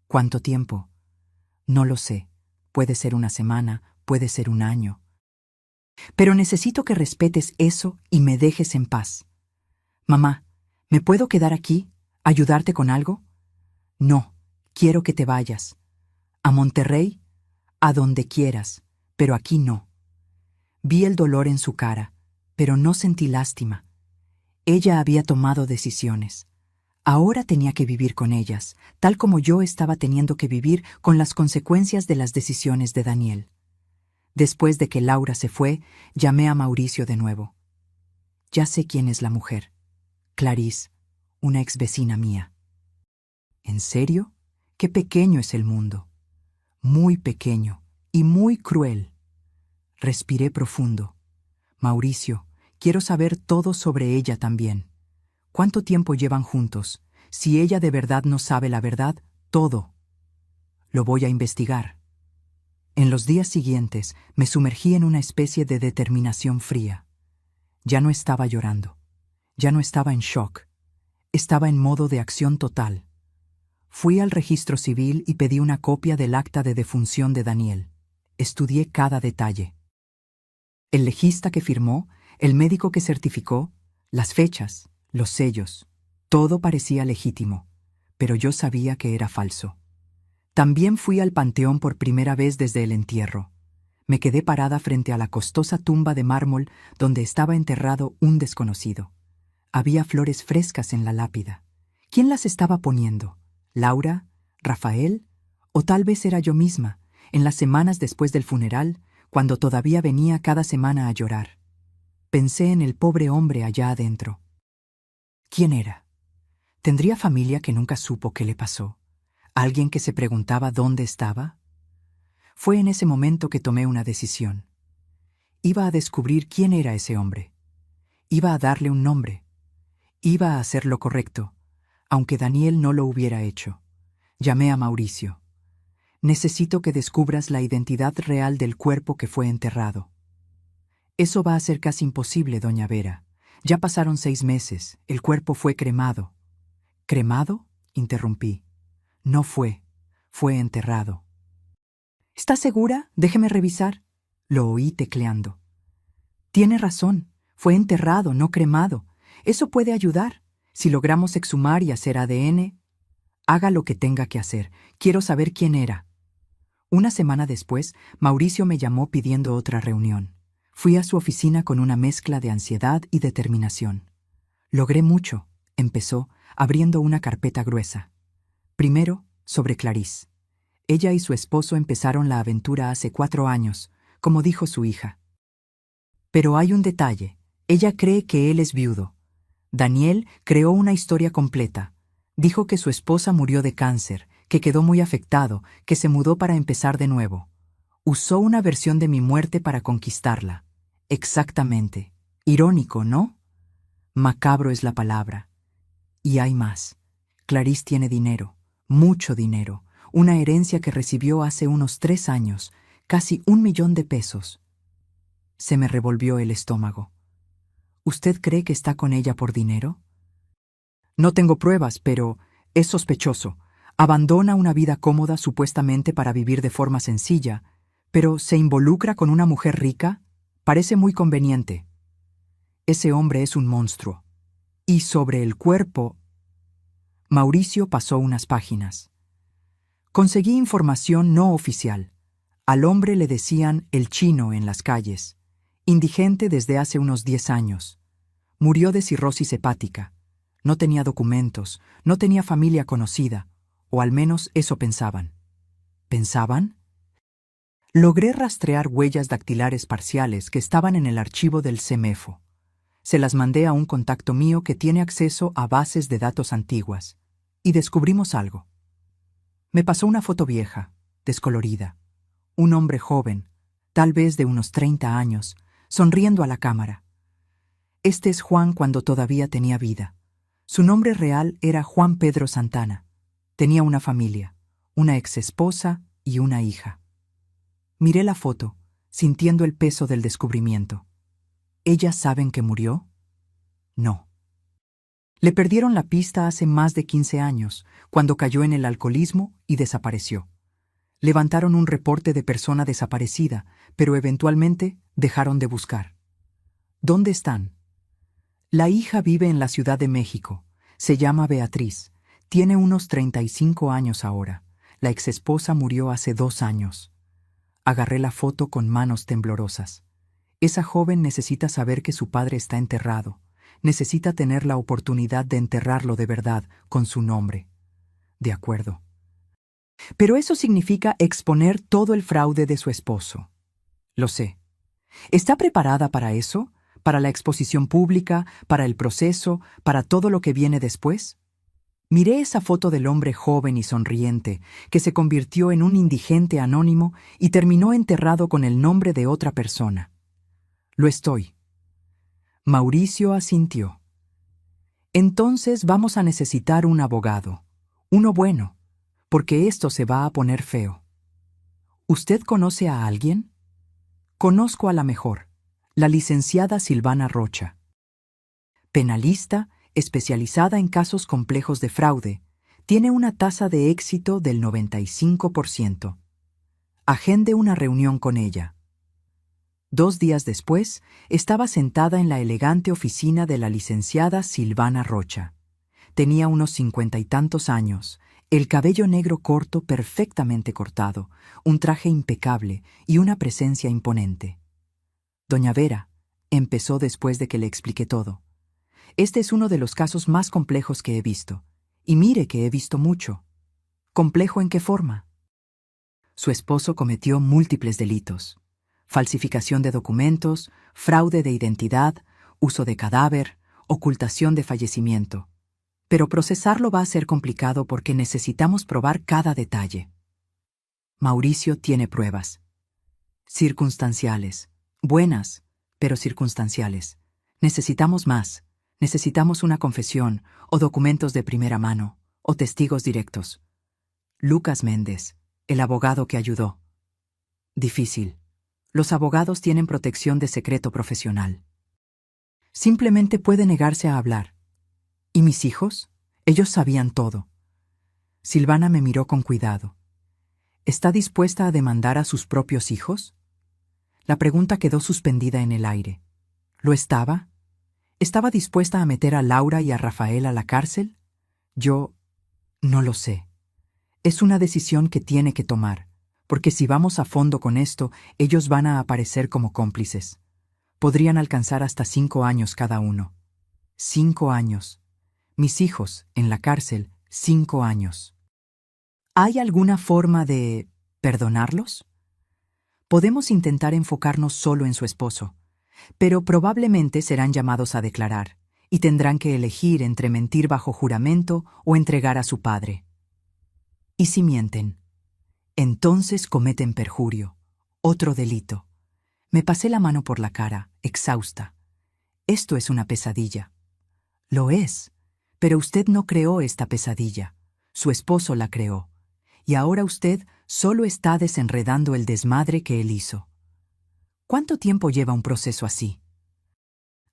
¿Cuánto tiempo? No lo sé. Puede ser una semana, puede ser un año. Pero necesito que respetes eso y me dejes en paz. Mamá, ¿me puedo quedar aquí? ¿Ayudarte con algo? No, quiero que te vayas. ¿A Monterrey? A donde quieras, pero aquí no. Vi el dolor en su cara, pero no sentí lástima. Ella había tomado decisiones. Ahora tenía que vivir con ellas, tal como yo estaba teniendo que vivir con las consecuencias de las decisiones de Daniel. Después de que Laura se fue, llamé a Mauricio de nuevo. Ya sé quién es la mujer. Clarice, una exvecina mía. ¿En serio? Qué pequeño es el mundo. Muy pequeño y muy cruel. Respiré profundo. Mauricio, quiero saber todo sobre ella también. ¿Cuánto tiempo llevan juntos? Si ella de verdad no sabe la verdad, todo. Lo voy a investigar. En los días siguientes me sumergí en una especie de determinación fría. Ya no estaba llorando. Ya no estaba en shock. Estaba en modo de acción total. Fui al registro civil y pedí una copia del acta de defunción de Daniel. Estudié cada detalle. El legista que firmó, el médico que certificó, las fechas, los sellos. Todo parecía legítimo, pero yo sabía que era falso. También fui al panteón por primera vez desde el entierro. Me quedé parada frente a la costosa tumba de mármol donde estaba enterrado un desconocido. Había flores frescas en la lápida. ¿Quién las estaba poniendo? ¿Laura? ¿Rafael? ¿O tal vez era yo misma, en las semanas después del funeral, cuando todavía venía cada semana a llorar? Pensé en el pobre hombre allá adentro. ¿Quién era? ¿Tendría familia que nunca supo qué le pasó? ¿Alguien que se preguntaba dónde estaba? Fue en ese momento que tomé una decisión. Iba a descubrir quién era ese hombre. Iba a darle un nombre. Iba a hacer lo correcto, aunque Daniel no lo hubiera hecho. Llamé a Mauricio. Necesito que descubras la identidad real del cuerpo que fue enterrado. Eso va a ser casi imposible, doña Vera. Ya pasaron 6 meses, el cuerpo fue cremado. ¿Cremado? Interrumpí. No fue enterrado. ¿Está segura? Déjeme revisar. Lo oí tecleando. Tiene razón, fue enterrado, no cremado. Eso puede ayudar. Si logramos exhumar y hacer ADN, haga lo que tenga que hacer. Quiero saber quién era. Una semana después, Mauricio me llamó pidiendo otra reunión. Fui a su oficina con una mezcla de ansiedad y determinación. Logré mucho, empezó, abriendo una carpeta gruesa. Primero, sobre Clarice. Ella y su esposo empezaron la aventura hace 4 años, como dijo su hija. Pero hay un detalle. Ella cree que él es viudo. Daniel creó una historia completa. Dijo que su esposa murió de cáncer, que quedó muy afectado, que se mudó para empezar de nuevo. Usó una versión de mi muerte para conquistarla. Exactamente. Irónico, ¿no? Macabro es la palabra. Y hay más. Clarice tiene dinero, mucho dinero, una herencia que recibió hace unos 3 años, casi 1 millón de pesos. Se me revolvió el estómago. ¿Usted cree que está con ella por dinero? No tengo pruebas, pero es sospechoso. Abandona una vida cómoda supuestamente para vivir de forma sencilla, pero se involucra con una mujer rica. Parece muy conveniente. Ese hombre es un monstruo. Y sobre el cuerpo... Mauricio pasó unas páginas. Conseguí información no oficial. Al hombre le decían el chino en las calles. Indigente desde hace unos 10 años. Murió de cirrosis hepática. No tenía documentos, no tenía familia conocida, o al menos eso pensaban. ¿Pensaban? Logré rastrear huellas dactilares parciales que estaban en el archivo del CEMEFO. Se las mandé a un contacto mío que tiene acceso a bases de datos antiguas. Y descubrimos algo. Me pasó una foto vieja, descolorida. Un hombre joven, tal vez de unos 30 años, sonriendo a la cámara. Este es Juan cuando todavía tenía vida. Su nombre real era Juan Pedro Santana. Tenía una familia, una exesposa y una hija. Miré la foto, sintiendo el peso del descubrimiento. ¿Ellas saben que murió? No. Le perdieron la pista hace más de 15 años, cuando cayó en el alcoholismo y desapareció. Levantaron un reporte de persona desaparecida, pero eventualmente dejaron de buscar. ¿Dónde están? La hija vive en la Ciudad de México. Se llama Beatriz. Tiene unos 35 años ahora. La exesposa murió hace 2 años. Agarré la foto con manos temblorosas. Esa joven necesita saber que su padre está enterrado. Necesita tener la oportunidad de enterrarlo de verdad, con su nombre. De acuerdo. Pero eso significa exponer todo el fraude de su esposo. Lo sé. ¿Está preparada para eso? ¿Para la exposición pública? ¿Para el proceso? ¿Para todo lo que viene después? Miré esa foto del hombre joven y sonriente, que se convirtió en un indigente anónimo y terminó enterrado con el nombre de otra persona. Lo estoy. Mauricio asintió. Entonces vamos a necesitar un abogado. Uno bueno, porque esto se va a poner feo. ¿Usted conoce a alguien? Conozco a la mejor, la licenciada Silvana Rocha. Penalista, especializada en casos complejos de fraude, tiene una tasa de éxito del 95%. Agende una reunión con ella. 2 días después, estaba sentada en la elegante oficina de la licenciada Silvana Rocha. Tenía unos 50 y tantos años, el cabello negro corto perfectamente cortado, un traje impecable y una presencia imponente. Doña Vera, empezó después de que le expliqué todo. Este es uno de los casos más complejos que he visto. Y mire que he visto mucho. ¿Complejo en qué forma? Su esposo cometió múltiples delitos. Falsificación de documentos, fraude de identidad, uso de cadáver, ocultación de fallecimiento. Pero procesarlo va a ser complicado porque necesitamos probar cada detalle. Mauricio tiene pruebas. Circunstanciales. Buenas, pero circunstanciales. Necesitamos más. Necesitamos una confesión, o documentos de primera mano, o testigos directos. Lucas Méndez, el abogado que ayudó. Difícil. Los abogados tienen protección de secreto profesional. Simplemente puede negarse a hablar. ¿Y mis hijos? Ellos sabían todo. Silvana me miró con cuidado. ¿Está dispuesta a demandar a sus propios hijos? La pregunta quedó suspendida en el aire. ¿Lo estaba? ¿Estaba dispuesta a meter a Laura y a Rafael a la cárcel? Yo no lo sé. Es una decisión que tiene que tomar, porque si vamos a fondo con esto, ellos van a aparecer como cómplices. Podrían alcanzar hasta 5 años cada uno. 5 años. Mis hijos, en la cárcel, 5 años. ¿Hay alguna forma de perdonarlos? Podemos intentar enfocarnos solo en su esposo, pero probablemente serán llamados a declarar, y tendrán que elegir entre mentir bajo juramento o entregar a su padre. ¿Y si mienten? Entonces cometen perjurio, otro delito. Me pasé la mano por la cara, exhausta. Esto es una pesadilla. Lo es, pero usted no creó esta pesadilla. Su esposo la creó. Y ahora usted solo está desenredando el desmadre que él hizo. ¿Cuánto tiempo lleva un proceso así?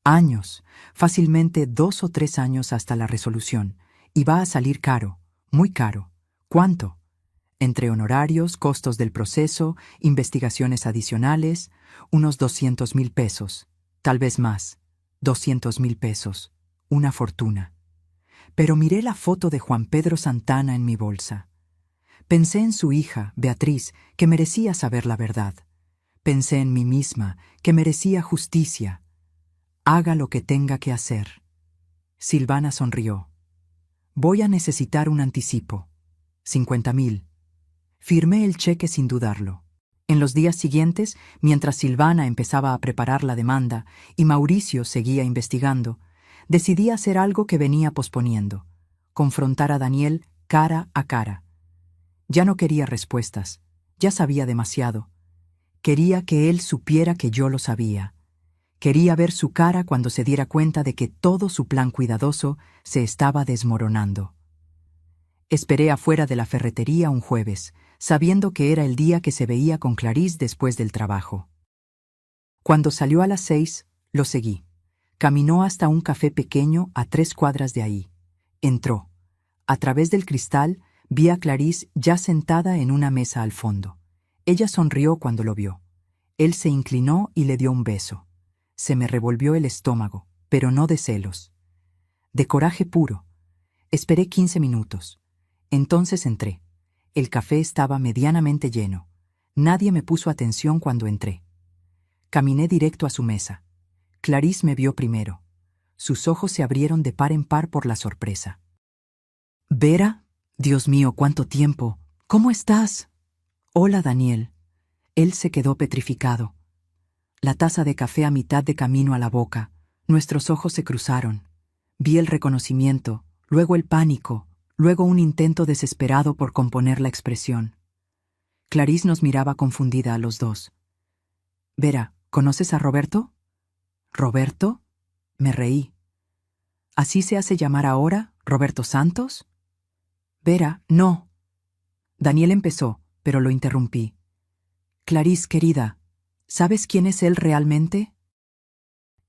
Años, fácilmente 2 o 3 años hasta la resolución, y va a salir caro, muy caro. ¿Cuánto? Entre honorarios, costos del proceso, investigaciones adicionales, unos 200,000 pesos, tal vez más. 200,000 pesos, una fortuna. Pero miré la foto de Juan Pedro Santana en mi bolsa. Pensé en su hija, Beatriz, que merecía saber la verdad. Pensé en mí misma, que merecía justicia. Haga lo que tenga que hacer. Silvana sonrió. Voy a necesitar un anticipo. 50,000. Firmé el cheque sin dudarlo. En los días siguientes, mientras Silvana empezaba a preparar la demanda y Mauricio seguía investigando, decidí hacer algo que venía posponiendo: confrontar a Daniel cara a cara. Ya no quería respuestas, ya sabía demasiado. Quería que él supiera que yo lo sabía. Quería ver su cara cuando se diera cuenta de que todo su plan cuidadoso se estaba desmoronando. Esperé afuera de la ferretería un jueves, sabiendo que era el día que se veía con Clarisse después del trabajo. Cuando salió a las 6, lo seguí. Caminó hasta un café pequeño a 3 cuadras de ahí. Entró. A través del cristal vi a Clarisse ya sentada en una mesa al fondo. Ella sonrió cuando lo vio. Él se inclinó y le dio un beso. Se me revolvió el estómago, pero no de celos. De coraje puro. Esperé 15 minutos. Entonces entré. El café estaba medianamente lleno. Nadie me puso atención cuando entré. Caminé directo a su mesa. Clarisse me vio primero. Sus ojos se abrieron de par en par por la sorpresa. «Vera, Dios mío, cuánto tiempo. ¿Cómo estás?» «Hola, Daniel». Él se quedó petrificado. La taza de café a mitad de camino a la boca. Nuestros ojos se cruzaron. Vi el reconocimiento, luego el pánico, luego un intento desesperado por componer la expresión. Clarisse nos miraba confundida a los dos. «Vera, ¿conoces a Roberto?» «¿Roberto?» Me reí. ¿Así se hace llamar ahora, Roberto Santos? «Vera, no». Daniel empezó, pero lo interrumpí. «Clarisse, querida, ¿sabes quién es él realmente?»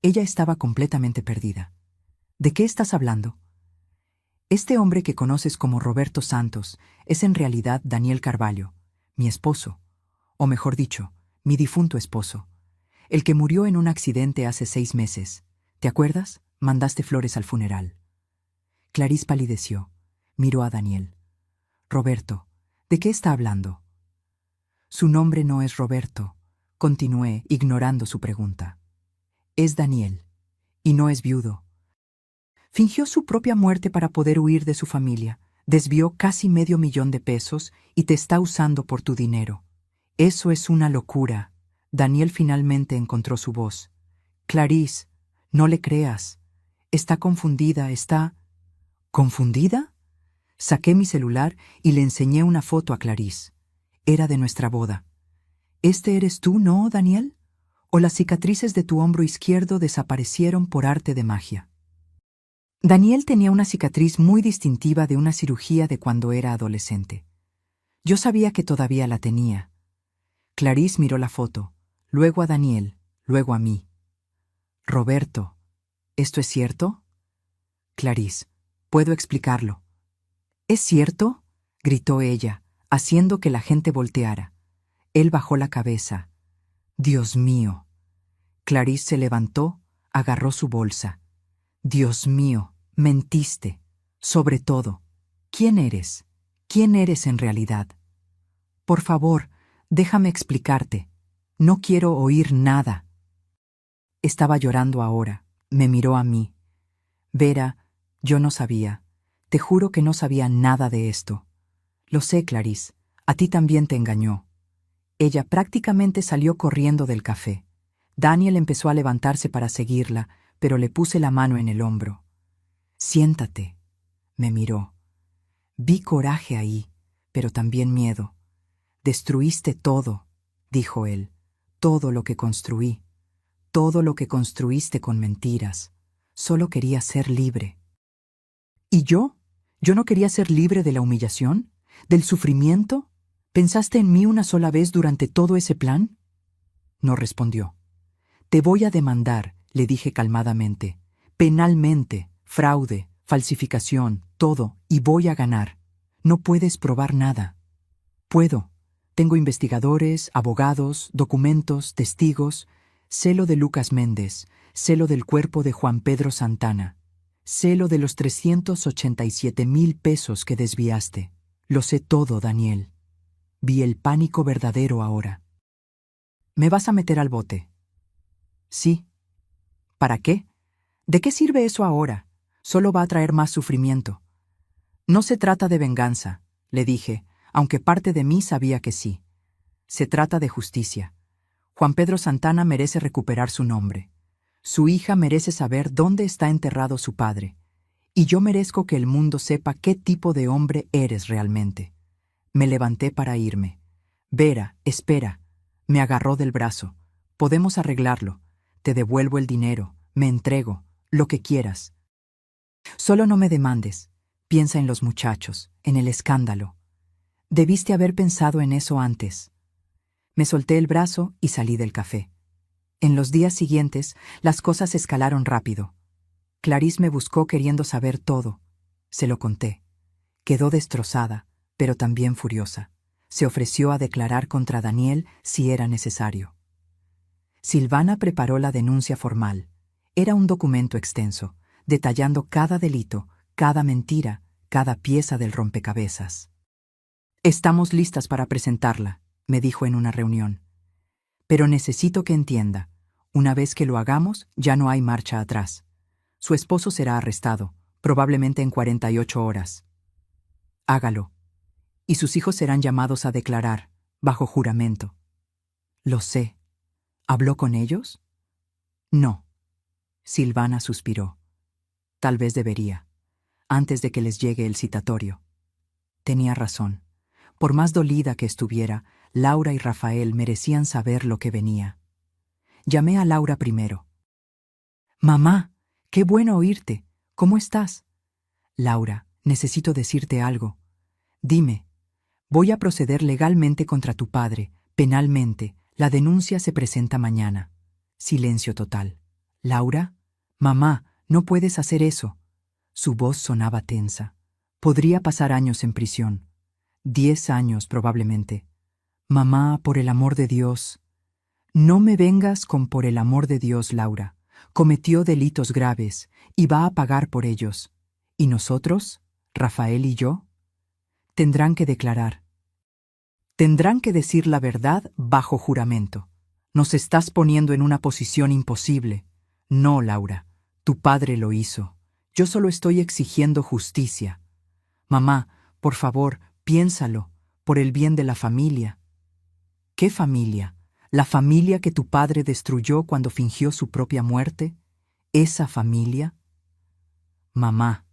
Ella estaba completamente perdida. «¿De qué estás hablando?» «Este hombre que conoces como Roberto Santos es en realidad Daniel Carvalho, mi esposo, o mejor dicho, mi difunto esposo, el que murió en un accidente hace 6 meses. ¿Te acuerdas? Mandaste flores al funeral». Clarisse palideció. Miró a Daniel. «Roberto, ¿de qué está hablando?» «Su nombre no es Roberto», continué, ignorando su pregunta. «Es Daniel, y no es viudo. Fingió su propia muerte para poder huir de su familia, desvió casi $500,000 de pesos y te está usando por tu dinero. Eso es una locura». Daniel finalmente encontró su voz. «Clarisse, no le creas. Está confundida, está...» «¿Confundida?» Saqué mi celular y le enseñé una foto a Clarisse. Era de nuestra boda. «¿Este eres tú, no, Daniel? ¿O las cicatrices de tu hombro izquierdo desaparecieron por arte de magia?» Daniel tenía una cicatriz muy distintiva de una cirugía de cuando era adolescente. Yo sabía que todavía la tenía. Clarisse miró la foto, luego a Daniel, luego a mí. «Roberto, ¿esto es cierto?» «Clarisse, puedo explicarlo». «¿Es cierto?», gritó ella, haciendo que la gente volteara. Él bajó la cabeza. «Dios mío». Clarisse se levantó, agarró su bolsa. «Dios mío, mentiste. Sobre todo, ¿quién eres? ¿Quién eres en realidad?» «Por favor, Déjame explicarte. No quiero oír nada. Estaba llorando ahora. Me miró a mí. Vera, yo no sabía. Te juro que no sabía nada de esto. Lo sé, Clarice. A ti también te engañó. Ella prácticamente salió corriendo del café. Daniel empezó a levantarse para seguirla, pero le puse la mano en el hombro. Siéntate. Me miró. Vi coraje ahí, pero también miedo. Destruiste todo, dijo él. Todo lo que construí. Todo lo que construiste con mentiras. Solo quería ser libre. ¿Y yo? ¿Yo no quería ser libre de la humillación? ¿Del sufrimiento? ¿Pensaste en mí una sola vez durante todo ese plan? No respondió. Te voy a demandar, le dije calmadamente. Penalmente, fraude, falsificación, todo, y voy a ganar. No puedes probar nada. Puedo. Tengo investigadores, abogados, documentos, testigos. Sé lo de Lucas Méndez, sé lo del cuerpo de Juan Pedro Santana. Sé lo de los 387,000 pesos que desviaste. Lo sé todo, Daniel. Vi el pánico verdadero ahora. ¿Me vas a meter al bote? Sí. ¿Para qué? ¿De qué sirve eso ahora? Solo va a traer más sufrimiento. No se trata de venganza, le dije, aunque parte de mí sabía que sí. Se trata de justicia. Juan Pedro Santana merece recuperar su nombre. Su hija merece saber dónde está enterrado su padre. Y yo merezco que el mundo sepa qué tipo de hombre eres realmente. Me levanté para irme. Vera, espera. Me agarró del brazo. Podemos arreglarlo. Te devuelvo el dinero. Me entrego. Lo que quieras. Solo no me demandes. Piensa en los muchachos, en el escándalo. Debiste haber pensado en eso antes. Me solté el brazo y salí del café. En los días siguientes, las cosas escalaron rápido. Clarice me buscó queriendo saber todo. Se lo conté. Quedó destrozada, pero también furiosa. Se ofreció a declarar contra Daniel si era necesario. Silvana preparó la denuncia formal. Era un documento extenso, detallando cada delito, cada mentira, cada pieza del rompecabezas. Estamos listas para presentarla, me dijo en una reunión. Pero necesito que entienda, una vez que lo hagamos, ya no hay marcha atrás. Su esposo será arrestado, probablemente en 48 horas. Hágalo. Y sus hijos serán llamados a declarar, bajo juramento. Lo sé. ¿Habló con ellos? No. Silvana suspiró. Tal vez debería, antes de que les llegue el citatorio. Tenía razón. Por más dolida que estuviera, Laura y Rafael merecían saber lo que venía. Llamé a Laura primero. Mamá, qué bueno oírte. ¿Cómo estás? Laura, necesito decirte algo. Dime. Voy a proceder legalmente contra tu padre, penalmente. La denuncia se presenta mañana. Silencio total. Laura, mamá, no puedes hacer eso. Su voz sonaba tensa. Podría pasar años en prisión. 10 años probablemente. Mamá, por el amor de Dios. No me vengas con por el amor de Dios, Laura. Cometió delitos graves y va a pagar por ellos. ¿Y nosotros, Rafael y yo? Tendrán que declarar. Tendrán que decir la verdad bajo juramento. Nos estás poniendo en una posición imposible. No, Laura, tu padre lo hizo. Yo solo estoy exigiendo justicia. Mamá, por favor, piénsalo, por el bien de la familia. ¿Qué familia? ¿La familia que tu padre destruyó cuando fingió su propia muerte? ¿Esa familia? Mamá.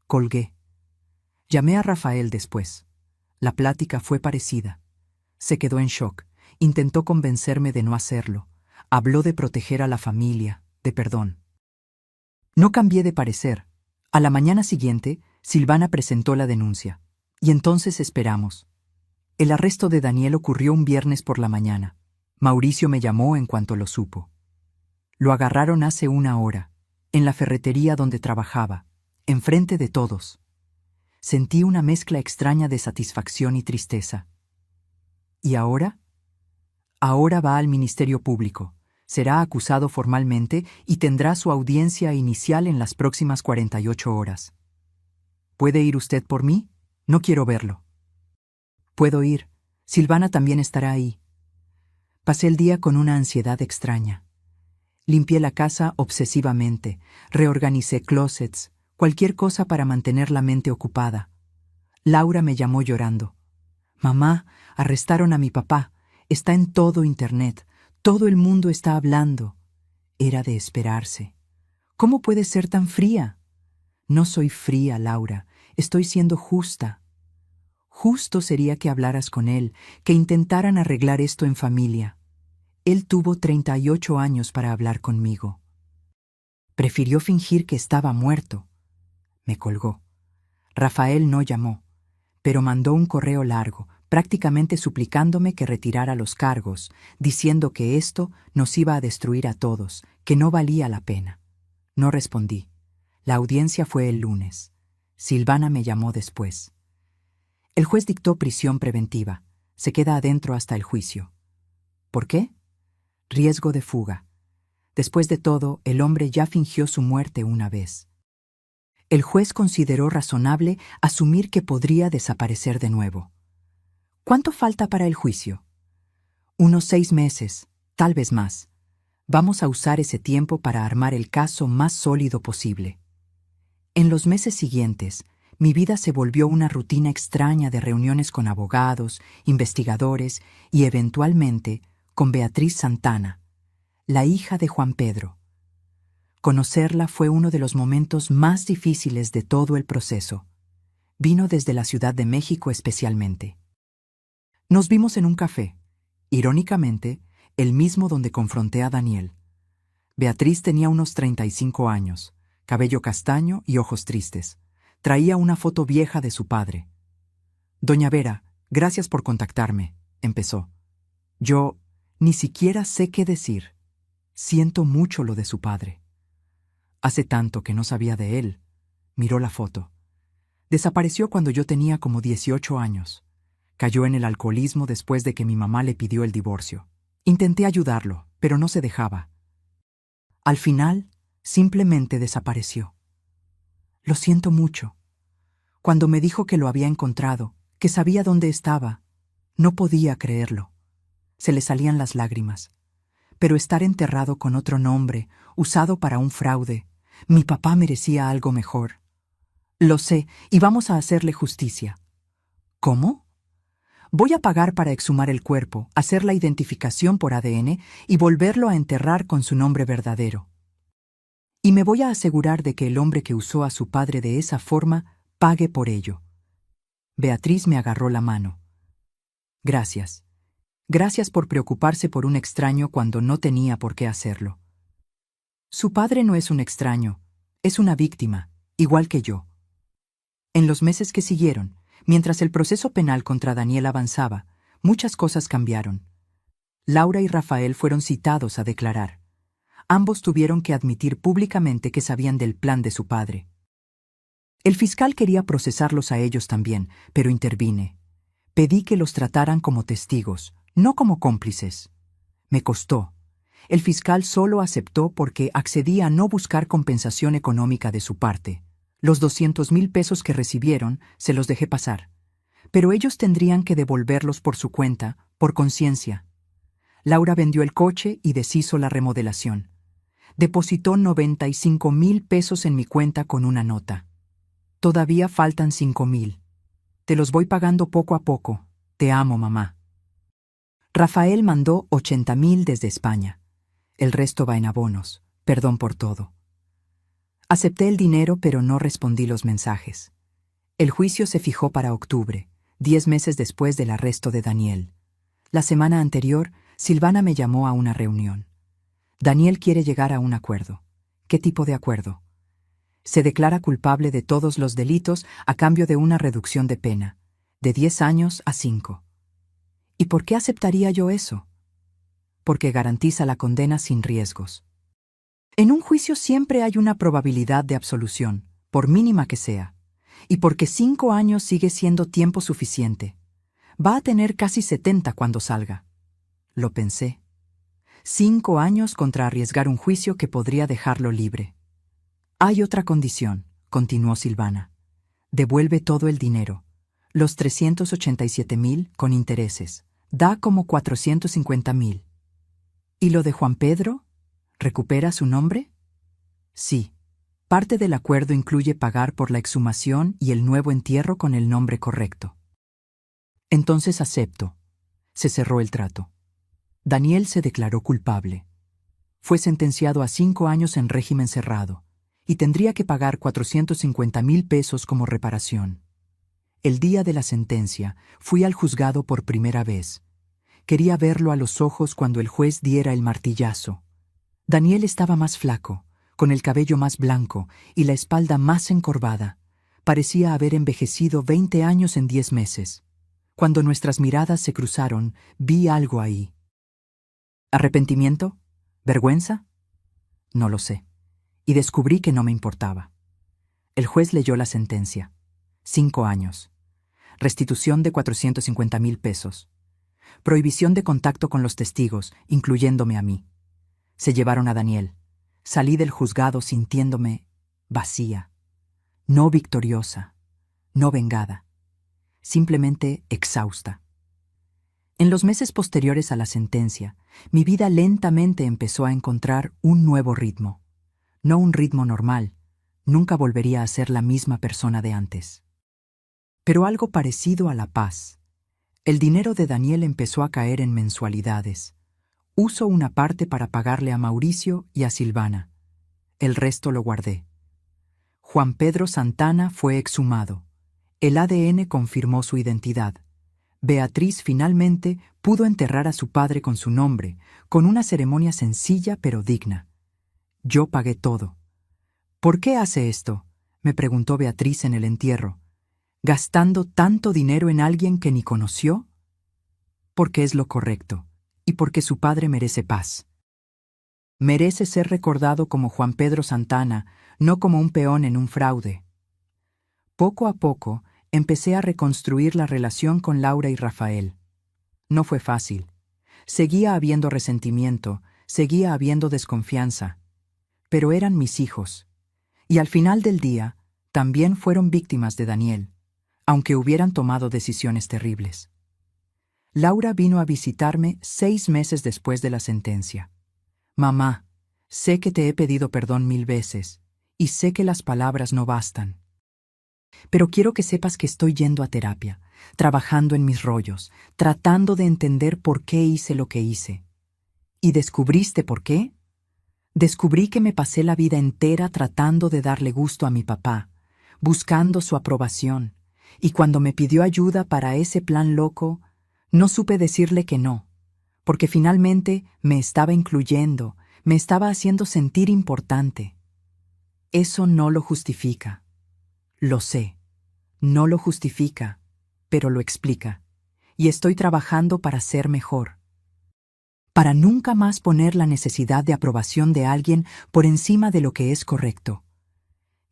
Colgué. Llamé a Rafael después. La plática fue parecida. Se quedó en shock. Intentó convencerme de no hacerlo. Habló de proteger a la familia, de perdón. No cambié de parecer. A la mañana siguiente, Silvana presentó la denuncia. Y entonces esperamos. El arresto de Daniel ocurrió un viernes por la mañana. Mauricio me llamó en cuanto lo supo. Lo agarraron hace 1 hora, en la ferretería donde trabajaba, enfrente de todos. Sentí una mezcla extraña de satisfacción y tristeza. ¿Y ahora? Ahora va al Ministerio Público. Será acusado formalmente y tendrá su audiencia inicial en las próximas 48 horas. ¿Puede ir usted por mí? No quiero verlo. Puedo ir. Silvana también estará ahí. Pasé el día con una ansiedad extraña. Limpié la casa obsesivamente, reorganicé closets, cualquier cosa para mantener la mente ocupada. Laura me llamó llorando. Mamá, arrestaron a mi papá. Está en todo Internet. Todo el mundo está hablando. Era de esperarse. ¿Cómo puedes ser tan fría? No soy fría, Laura. Estoy siendo justa. Justo sería que hablaras con él, que intentaran arreglar esto en familia. Él tuvo 38 años para hablar conmigo. Prefirió fingir que estaba muerto. Me colgó. Rafael no llamó, pero mandó un correo largo, prácticamente suplicándome que retirara los cargos, diciendo que esto nos iba a destruir a todos, que no valía la pena. No respondí. La audiencia fue el lunes. Silvana me llamó después. El juez dictó prisión preventiva. Se queda adentro hasta el juicio. ¿Por qué? Riesgo de fuga. Después de todo, el hombre ya fingió su muerte una vez. El juez consideró razonable asumir que podría desaparecer de nuevo. ¿Cuánto falta para el juicio? Unos 6 meses, tal vez más. Vamos a usar ese tiempo para armar el caso más sólido posible. En los meses siguientes, mi vida se volvió una rutina extraña de reuniones con abogados, investigadores y, eventualmente, con Beatriz Santana, la hija de Juan Pedro. Conocerla fue uno de los momentos más difíciles de todo el proceso. Vino desde la Ciudad de México especialmente. Nos vimos en un café, irónicamente, el mismo donde confronté a Daniel. Beatriz tenía unos 35 años, cabello castaño y ojos tristes. Traía una foto vieja de su padre. «Doña Vera, gracias por contactarme», empezó. «Yo ni siquiera sé qué decir. Siento mucho lo de su padre. Hace tanto que no sabía de él». Miró la foto. «Desapareció cuando yo tenía como 18 años. Cayó en el alcoholismo después de que mi mamá le pidió el divorcio. Intenté ayudarlo, pero no se dejaba. Al final, simplemente desapareció. Lo siento mucho. Cuando me dijo que lo había encontrado, que sabía dónde estaba, no podía creerlo. Se le salían las lágrimas. Pero estar enterrado con otro nombre, usado para un fraude, mi papá merecía algo mejor. Lo sé, y vamos a hacerle justicia». «¿Cómo?» «Voy a pagar para exhumar el cuerpo, hacer la identificación por ADN y volverlo a enterrar con su nombre verdadero. Y me voy a asegurar de que el hombre que usó a su padre de esa forma pague por ello». Beatriz me agarró la mano. «Gracias. Gracias por preocuparse por un extraño cuando no tenía por qué hacerlo. Su padre no es un extraño, es una víctima, igual que yo». En los meses que siguieron, mientras el proceso penal contra Daniel avanzaba, muchas cosas cambiaron. Laura y Rafael fueron citados a declarar. Ambos tuvieron que admitir públicamente que sabían del plan de su padre. El fiscal quería procesarlos a ellos también, pero intervine. Pedí que los trataran como testigos, no como cómplices. Me costó. El fiscal solo aceptó porque accedía a no buscar compensación económica de su parte. Los 200,000 pesos que recibieron se los dejé pasar. Pero ellos tendrían que devolverlos por su cuenta, por conciencia. Laura vendió el coche y deshizo la remodelación. Depositó 95,000 pesos en mi cuenta con una nota. Todavía faltan 5,000. Te los voy pagando poco a poco. Te amo, mamá. Rafael mandó 80,000 desde España. El resto va en abonos. Perdón por todo. Acepté el dinero, pero no respondí los mensajes. El juicio se fijó para octubre, 10 meses después del arresto de Daniel. La semana anterior, Silvana me llamó a una reunión. Daniel quiere llegar a un acuerdo. ¿Qué tipo de acuerdo? Se declara culpable de todos los delitos a cambio de una reducción de pena, de 10 años a 5. ¿Y por qué aceptaría yo eso? Porque garantiza la condena sin riesgos. En un juicio siempre hay una probabilidad de absolución, por mínima que sea, y porque 5 años sigue siendo tiempo suficiente. Va a tener casi 70 cuando salga. Lo pensé. 5 años contra arriesgar un juicio que podría dejarlo libre. Hay otra condición, continuó Silvana. Devuelve todo el dinero. Los 387.000 con intereses. Da como 450.000. ¿Y lo de Juan Pedro? ¿Recupera su nombre? Sí. Parte del acuerdo incluye pagar por la exhumación y el nuevo entierro con el nombre correcto. Entonces acepto. Se cerró el trato. Daniel se declaró culpable. Fue sentenciado a 5 años en régimen cerrado y tendría que pagar 450.000 pesos como reparación. El día de la sentencia fui al juzgado por primera vez. Quería verlo a los ojos cuando el juez diera el martillazo. Daniel estaba más flaco, con el cabello más blanco y la espalda más encorvada. Parecía haber envejecido 20 años en 10 meses. Cuando nuestras miradas se cruzaron, vi algo ahí. ¿Arrepentimiento? ¿Vergüenza? No lo sé. Y descubrí que no me importaba. El juez leyó la sentencia. 5 años. Restitución de 450.000 pesos. Prohibición de contacto con los testigos, incluyéndome a mí. Se llevaron a Daniel. Salí del juzgado sintiéndome vacía, no victoriosa, no vengada, simplemente exhausta. En los meses posteriores a la sentencia, mi vida lentamente empezó a encontrar un nuevo ritmo. No un ritmo normal, nunca volvería a ser la misma persona de antes. Pero algo parecido a la paz. El dinero de Daniel empezó a caer en mensualidades. Uso una parte para pagarle a Mauricio y a Silvana. El resto lo guardé. Juan Pedro Santana fue exhumado. El ADN confirmó su identidad. Beatriz finalmente pudo enterrar a su padre con su nombre, con una ceremonia sencilla pero digna. Yo pagué todo. ¿Por qué hace esto?, me preguntó Beatriz en el entierro. ¿Gastando tanto dinero en alguien que ni conoció? Porque es lo correcto, y porque su padre merece paz. Merece ser recordado como Juan Pedro Santana, no como un peón en un fraude. Poco a poco, empecé a reconstruir la relación con Laura y Rafael. No fue fácil. Seguía habiendo resentimiento, seguía habiendo desconfianza. Pero eran mis hijos. Y al final del día, también fueron víctimas de Daniel, aunque hubieran tomado decisiones terribles. Laura vino a visitarme 6 meses después de la sentencia. Mamá, sé que te he pedido perdón 1000 veces, y sé que las palabras no bastan. Pero quiero que sepas que estoy yendo a terapia, trabajando en mis rollos, tratando de entender por qué hice lo que hice. ¿Y descubriste por qué? Descubrí que me pasé la vida entera tratando de darle gusto a mi papá, buscando su aprobación, y cuando me pidió ayuda para ese plan loco, no supe decirle que no, porque finalmente me estaba incluyendo, me estaba haciendo sentir importante. Eso no lo justifica. Lo sé, no lo justifica, pero lo explica, y estoy trabajando para ser mejor. Para nunca más poner la necesidad de aprobación de alguien por encima de lo que es correcto.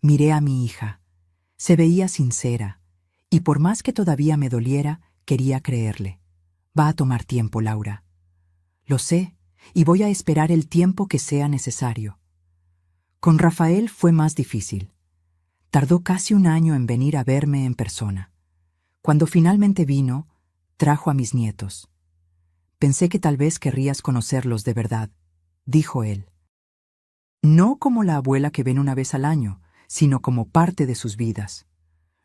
Miré a mi hija. Se veía sincera, y por más que todavía me doliera, quería creerle. Va a tomar tiempo, Laura. Lo sé, y voy a esperar el tiempo que sea necesario. Con Rafael fue más difícil. Tardó casi 1 año en venir a verme en persona. Cuando finalmente vino, trajo a mis nietos. Pensé que tal vez querrías conocerlos de verdad, dijo él. No como la abuela que ven una vez al año, sino como parte de sus vidas.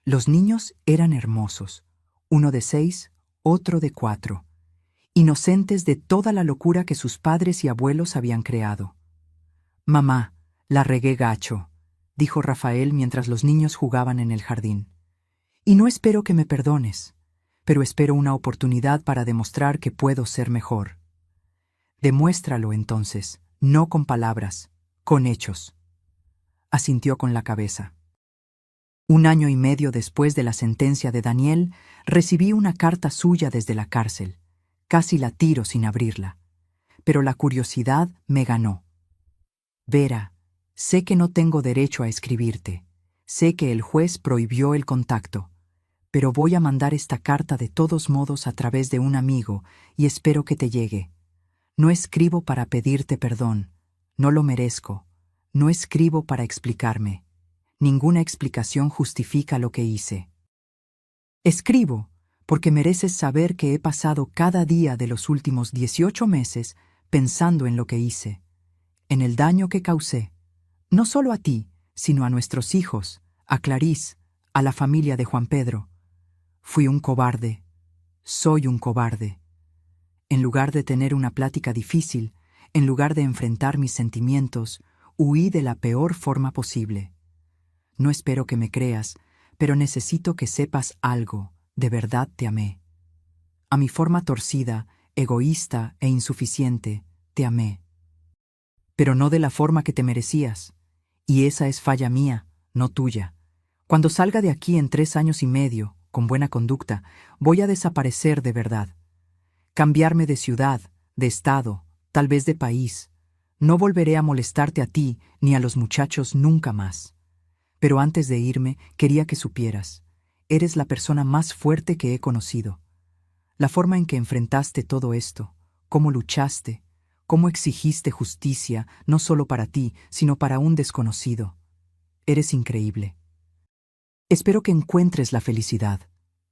Los niños eran hermosos, uno de 6, otro de 4, inocentes de toda la locura que sus padres y abuelos habían creado. Mamá, la regué gacho, dijo Rafael mientras los niños jugaban en el jardín. Y no espero que me perdones, pero espero una oportunidad para demostrar que puedo ser mejor. Demuéstralo entonces, no con palabras, con hechos. Asintió con la cabeza. 1 año y medio después de la sentencia de Daniel, recibí una carta suya desde la cárcel. Casi la tiro sin abrirla. Pero la curiosidad me ganó. Vera, sé que no tengo derecho a escribirte. Sé que el juez prohibió el contacto. Pero voy a mandar esta carta de todos modos a través de un amigo y espero que te llegue. No escribo para pedirte perdón. No lo merezco. No escribo para explicarme. Ninguna explicación justifica lo que hice. Escribo porque mereces saber que he pasado cada día de los últimos 18 meses pensando en lo que hice, en el daño que causé, no solo a ti, sino a nuestros hijos, a Clarís, a la familia de Juan Pedro. Fui un cobarde, soy un cobarde. En lugar de tener una plática difícil, en lugar de enfrentar mis sentimientos, huí de la peor forma posible. No espero que me creas, pero necesito que sepas algo, de verdad te amé. A mi forma torcida, egoísta e insuficiente, te amé. Pero no de la forma que te merecías, y esa es falla mía, no tuya. Cuando salga de aquí en 3 años y medio, con buena conducta, voy a desaparecer de verdad. Cambiarme de ciudad, de estado, tal vez de país. No volveré a molestarte a ti ni a los muchachos nunca más. Pero antes de irme, quería que supieras, eres la persona más fuerte que he conocido. La forma en que enfrentaste todo esto, cómo luchaste, cómo exigiste justicia, no solo para ti, sino para un desconocido. Eres increíble. Espero que encuentres la felicidad,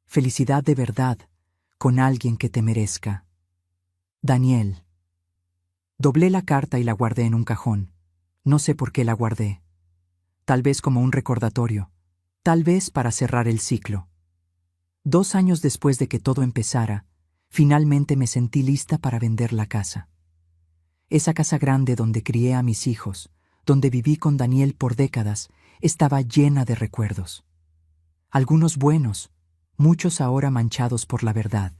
felicidad de verdad, con alguien que te merezca. Daniel. Doblé la carta y la guardé en un cajón. No sé por qué la guardé. Tal vez como un recordatorio, tal vez para cerrar el ciclo. 2 años después de que todo empezara, finalmente me sentí lista para vender la casa. Esa casa grande donde crié a mis hijos, donde viví con Daniel por décadas, estaba llena de recuerdos. Algunos buenos, muchos ahora manchados por la verdad.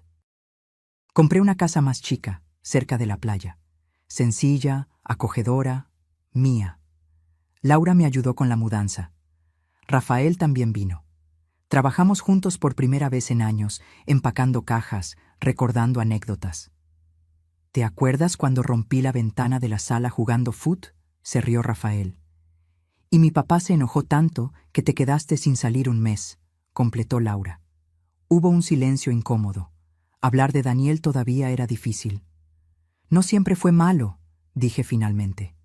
Compré una casa más chica, cerca de la playa. Sencilla, acogedora, mía. Laura me ayudó con la mudanza. Rafael también vino. Trabajamos juntos por primera vez en años, empacando cajas, recordando anécdotas. ¿Te acuerdas cuando rompí la ventana de la sala jugando fut? Se rió Rafael. Y mi papá se enojó tanto que te quedaste sin salir un mes, completó Laura. Hubo un silencio incómodo. Hablar de Daniel todavía era difícil. No siempre fue malo, dije finalmente.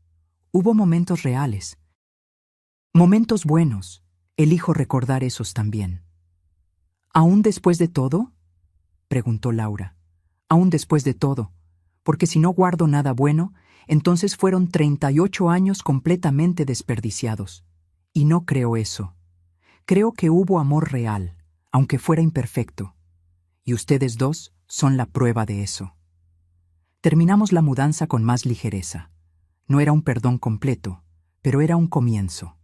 Hubo momentos reales. Momentos buenos. Elijo recordar esos también. ¿Aún después de todo? Preguntó Laura. Aún después de todo, porque si no guardo nada bueno, entonces fueron 38 años completamente desperdiciados. Y no creo eso. Creo que hubo amor real, aunque fuera imperfecto. Y ustedes dos son la prueba de eso. Terminamos la mudanza con más ligereza. No era un perdón completo, pero era un comienzo.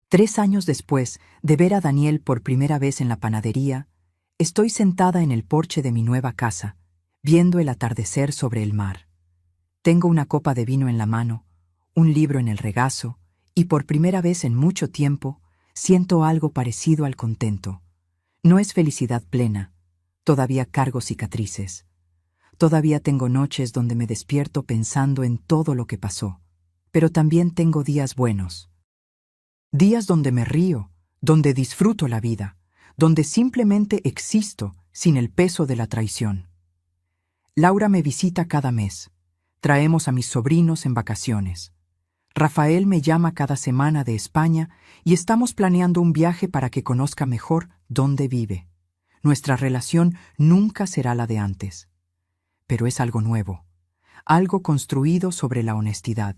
3 años después de ver a Daniel por primera vez en la panadería, estoy sentada en el porche de mi nueva casa, viendo el atardecer sobre el mar. Tengo una copa de vino en la mano, un libro en el regazo, y por primera vez en mucho tiempo siento algo parecido al contento. No es felicidad plena, todavía cargo cicatrices. Todavía tengo noches donde me despierto pensando en todo lo que pasó, pero también tengo días buenos. Días donde me río, donde disfruto la vida, donde simplemente existo sin el peso de la traición. Laura me visita cada mes. Traemos a mis sobrinos en vacaciones. Rafael me llama cada semana de España y estamos planeando un viaje para que conozca mejor dónde vive. Nuestra relación nunca será la de antes. Pero es algo nuevo, algo construido sobre la honestidad,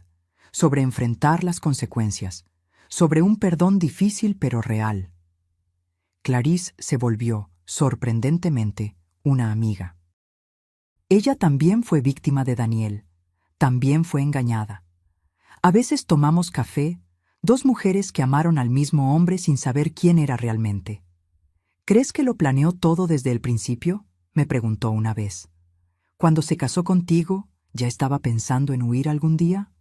sobre enfrentar las consecuencias, sobre un perdón difícil pero real. Clarís se volvió, sorprendentemente, una amiga. Ella también fue víctima de Daniel, también fue engañada. A veces tomamos café, 2 mujeres que amaron al mismo hombre sin saber quién era realmente. ¿Crees que lo planeó todo desde el principio?, me preguntó una vez. Cuando se casó contigo, ¿ya estaba pensando en huir algún día?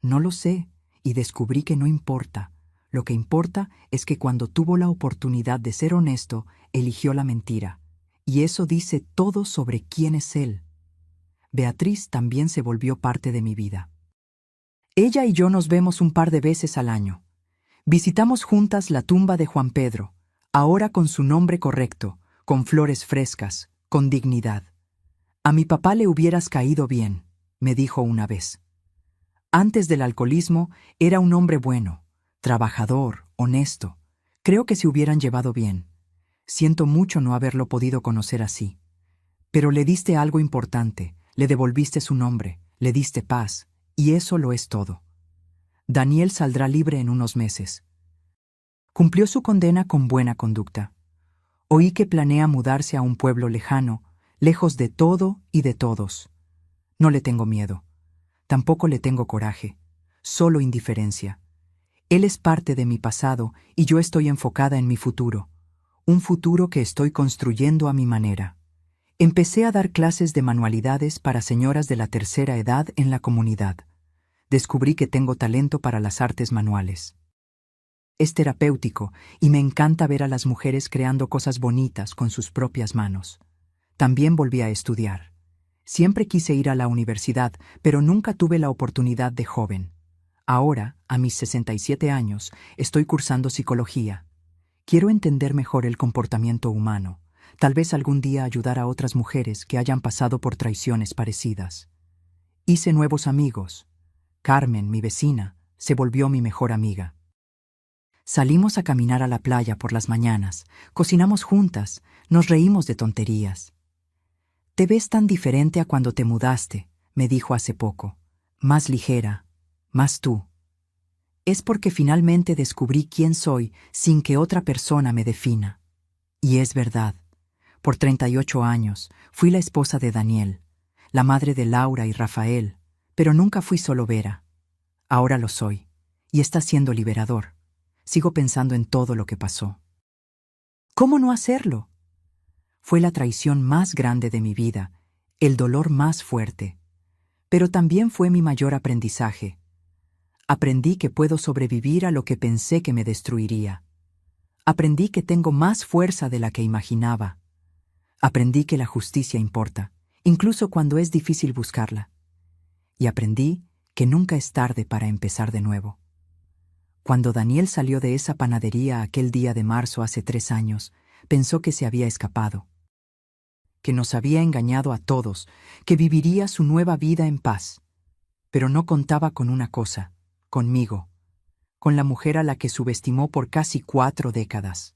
No lo sé, y descubrí que no importa. Lo que importa es que cuando tuvo la oportunidad de ser honesto, eligió la mentira. Y eso dice todo sobre quién es él. Beatriz también se volvió parte de mi vida. Ella y yo nos vemos un par de veces al año. Visitamos juntas la tumba de Juan Pedro, ahora con su nombre correcto, con flores frescas, con dignidad. A mi papá le hubieras caído bien, me dijo una vez. Antes del alcoholismo era un hombre bueno, trabajador, honesto. Creo que se hubieran llevado bien. Siento mucho no haberlo podido conocer así. Pero le diste algo importante, le devolviste su nombre, le diste paz, y eso lo es todo. Daniel saldrá libre en unos meses. Cumplió su condena con buena conducta. Oí que planea mudarse a un pueblo lejano, lejos de todo y de todos. No le tengo miedo. Tampoco le tengo coraje, solo indiferencia. Él es parte de mi pasado y yo estoy enfocada en mi futuro, un futuro que estoy construyendo a mi manera. Empecé a dar clases de manualidades para señoras de la tercera edad en la comunidad. Descubrí que tengo talento para las artes manuales. Es terapéutico y me encanta ver a las mujeres creando cosas bonitas con sus propias manos. También volví a estudiar. Siempre quise ir a la universidad, pero nunca tuve la oportunidad de joven. Ahora, a mis 67 años, estoy cursando psicología. Quiero entender mejor el comportamiento humano. Tal vez algún día ayudar a otras mujeres que hayan pasado por traiciones parecidas. Hice nuevos amigos. Carmen, mi vecina, se volvió mi mejor amiga. Salimos a caminar a la playa por las mañanas, cocinamos juntas, nos reímos de tonterías. «Te ves tan diferente a cuando te mudaste», me dijo hace poco. «Más ligera, más tú». Es porque finalmente descubrí quién soy sin que otra persona me defina. Y es verdad. Por 38 años fui la esposa de Daniel, la madre de Laura y Rafael, pero nunca fui solo Vera. Ahora lo soy, y está siendo liberador. Sigo pensando en todo lo que pasó. ¿Cómo no hacerlo? Fue la traición más grande de mi vida, el dolor más fuerte, pero también fue mi mayor aprendizaje. Aprendí que puedo sobrevivir a lo que pensé que me destruiría. Aprendí que tengo más fuerza de la que imaginaba. Aprendí que la justicia importa, incluso cuando es difícil buscarla. Y aprendí que nunca es tarde para empezar de nuevo. Cuando Daniel salió de esa panadería aquel día de marzo hace 3 años, pensó que se había escapado, que nos había engañado a todos, que viviría su nueva vida en paz. Pero no contaba con una cosa, conmigo, con la mujer a la que subestimó por casi 4 décadas,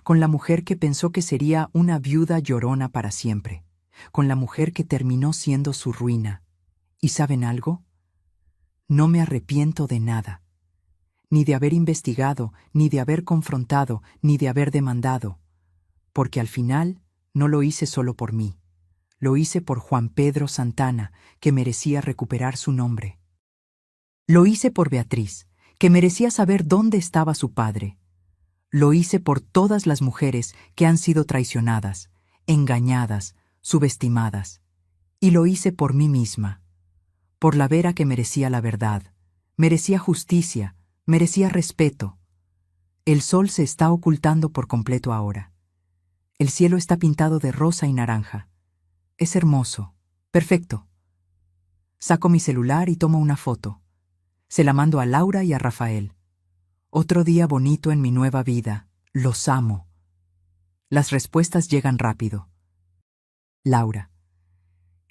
con la mujer que pensó que sería una viuda llorona para siempre, con la mujer que terminó siendo su ruina. ¿Y saben algo? No me arrepiento de nada, ni de haber investigado, ni de haber confrontado, ni de haber demandado, porque al final no lo hice solo por mí, lo hice por Juan Pedro Santana, que merecía recuperar su nombre. Lo hice por Beatriz, que merecía saber dónde estaba su padre. Lo hice por todas las mujeres que han sido traicionadas, engañadas, subestimadas. Y lo hice por mí misma, por la Vera que merecía la verdad, merecía justicia, merecía respeto. El sol se está ocultando por completo ahora. El cielo está pintado de rosa y naranja. Es hermoso, perfecto. Saco mi celular y tomo una foto. Se la mando a Laura y a Rafael. Otro día bonito en mi nueva vida. Los amo. Las respuestas llegan rápido. Laura: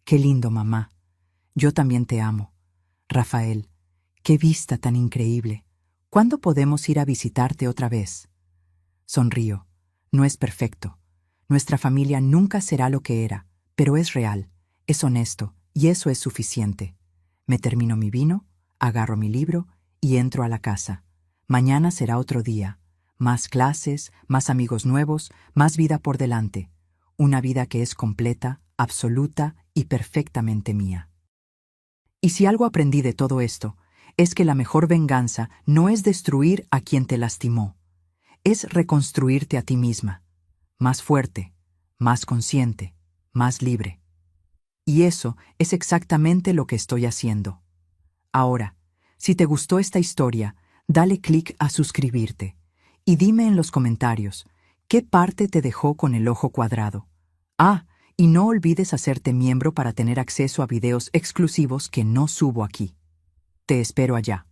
qué lindo, mamá. Yo también te amo. Rafael: qué vista tan increíble. ¿Cuándo podemos ir a visitarte otra vez? Sonrío. No es perfecto. Nuestra familia nunca será lo que era, pero es real, es honesto, y eso es suficiente. Me termino mi vino, agarro mi libro y entro a la casa. Mañana será otro día. Más clases, más amigos nuevos, más vida por delante. Una vida que es completa, absoluta y perfectamente mía. Y si algo aprendí de todo esto, es que la mejor venganza no es destruir a quien te lastimó, es reconstruirte a ti misma, más fuerte, más consciente, más libre. Y eso es exactamente lo que estoy haciendo. Ahora, si te gustó esta historia, dale clic a suscribirte y dime en los comentarios qué parte te dejó con el ojo cuadrado. Ah, y no olvides hacerte miembro para tener acceso a videos exclusivos que no subo aquí. Te espero allá.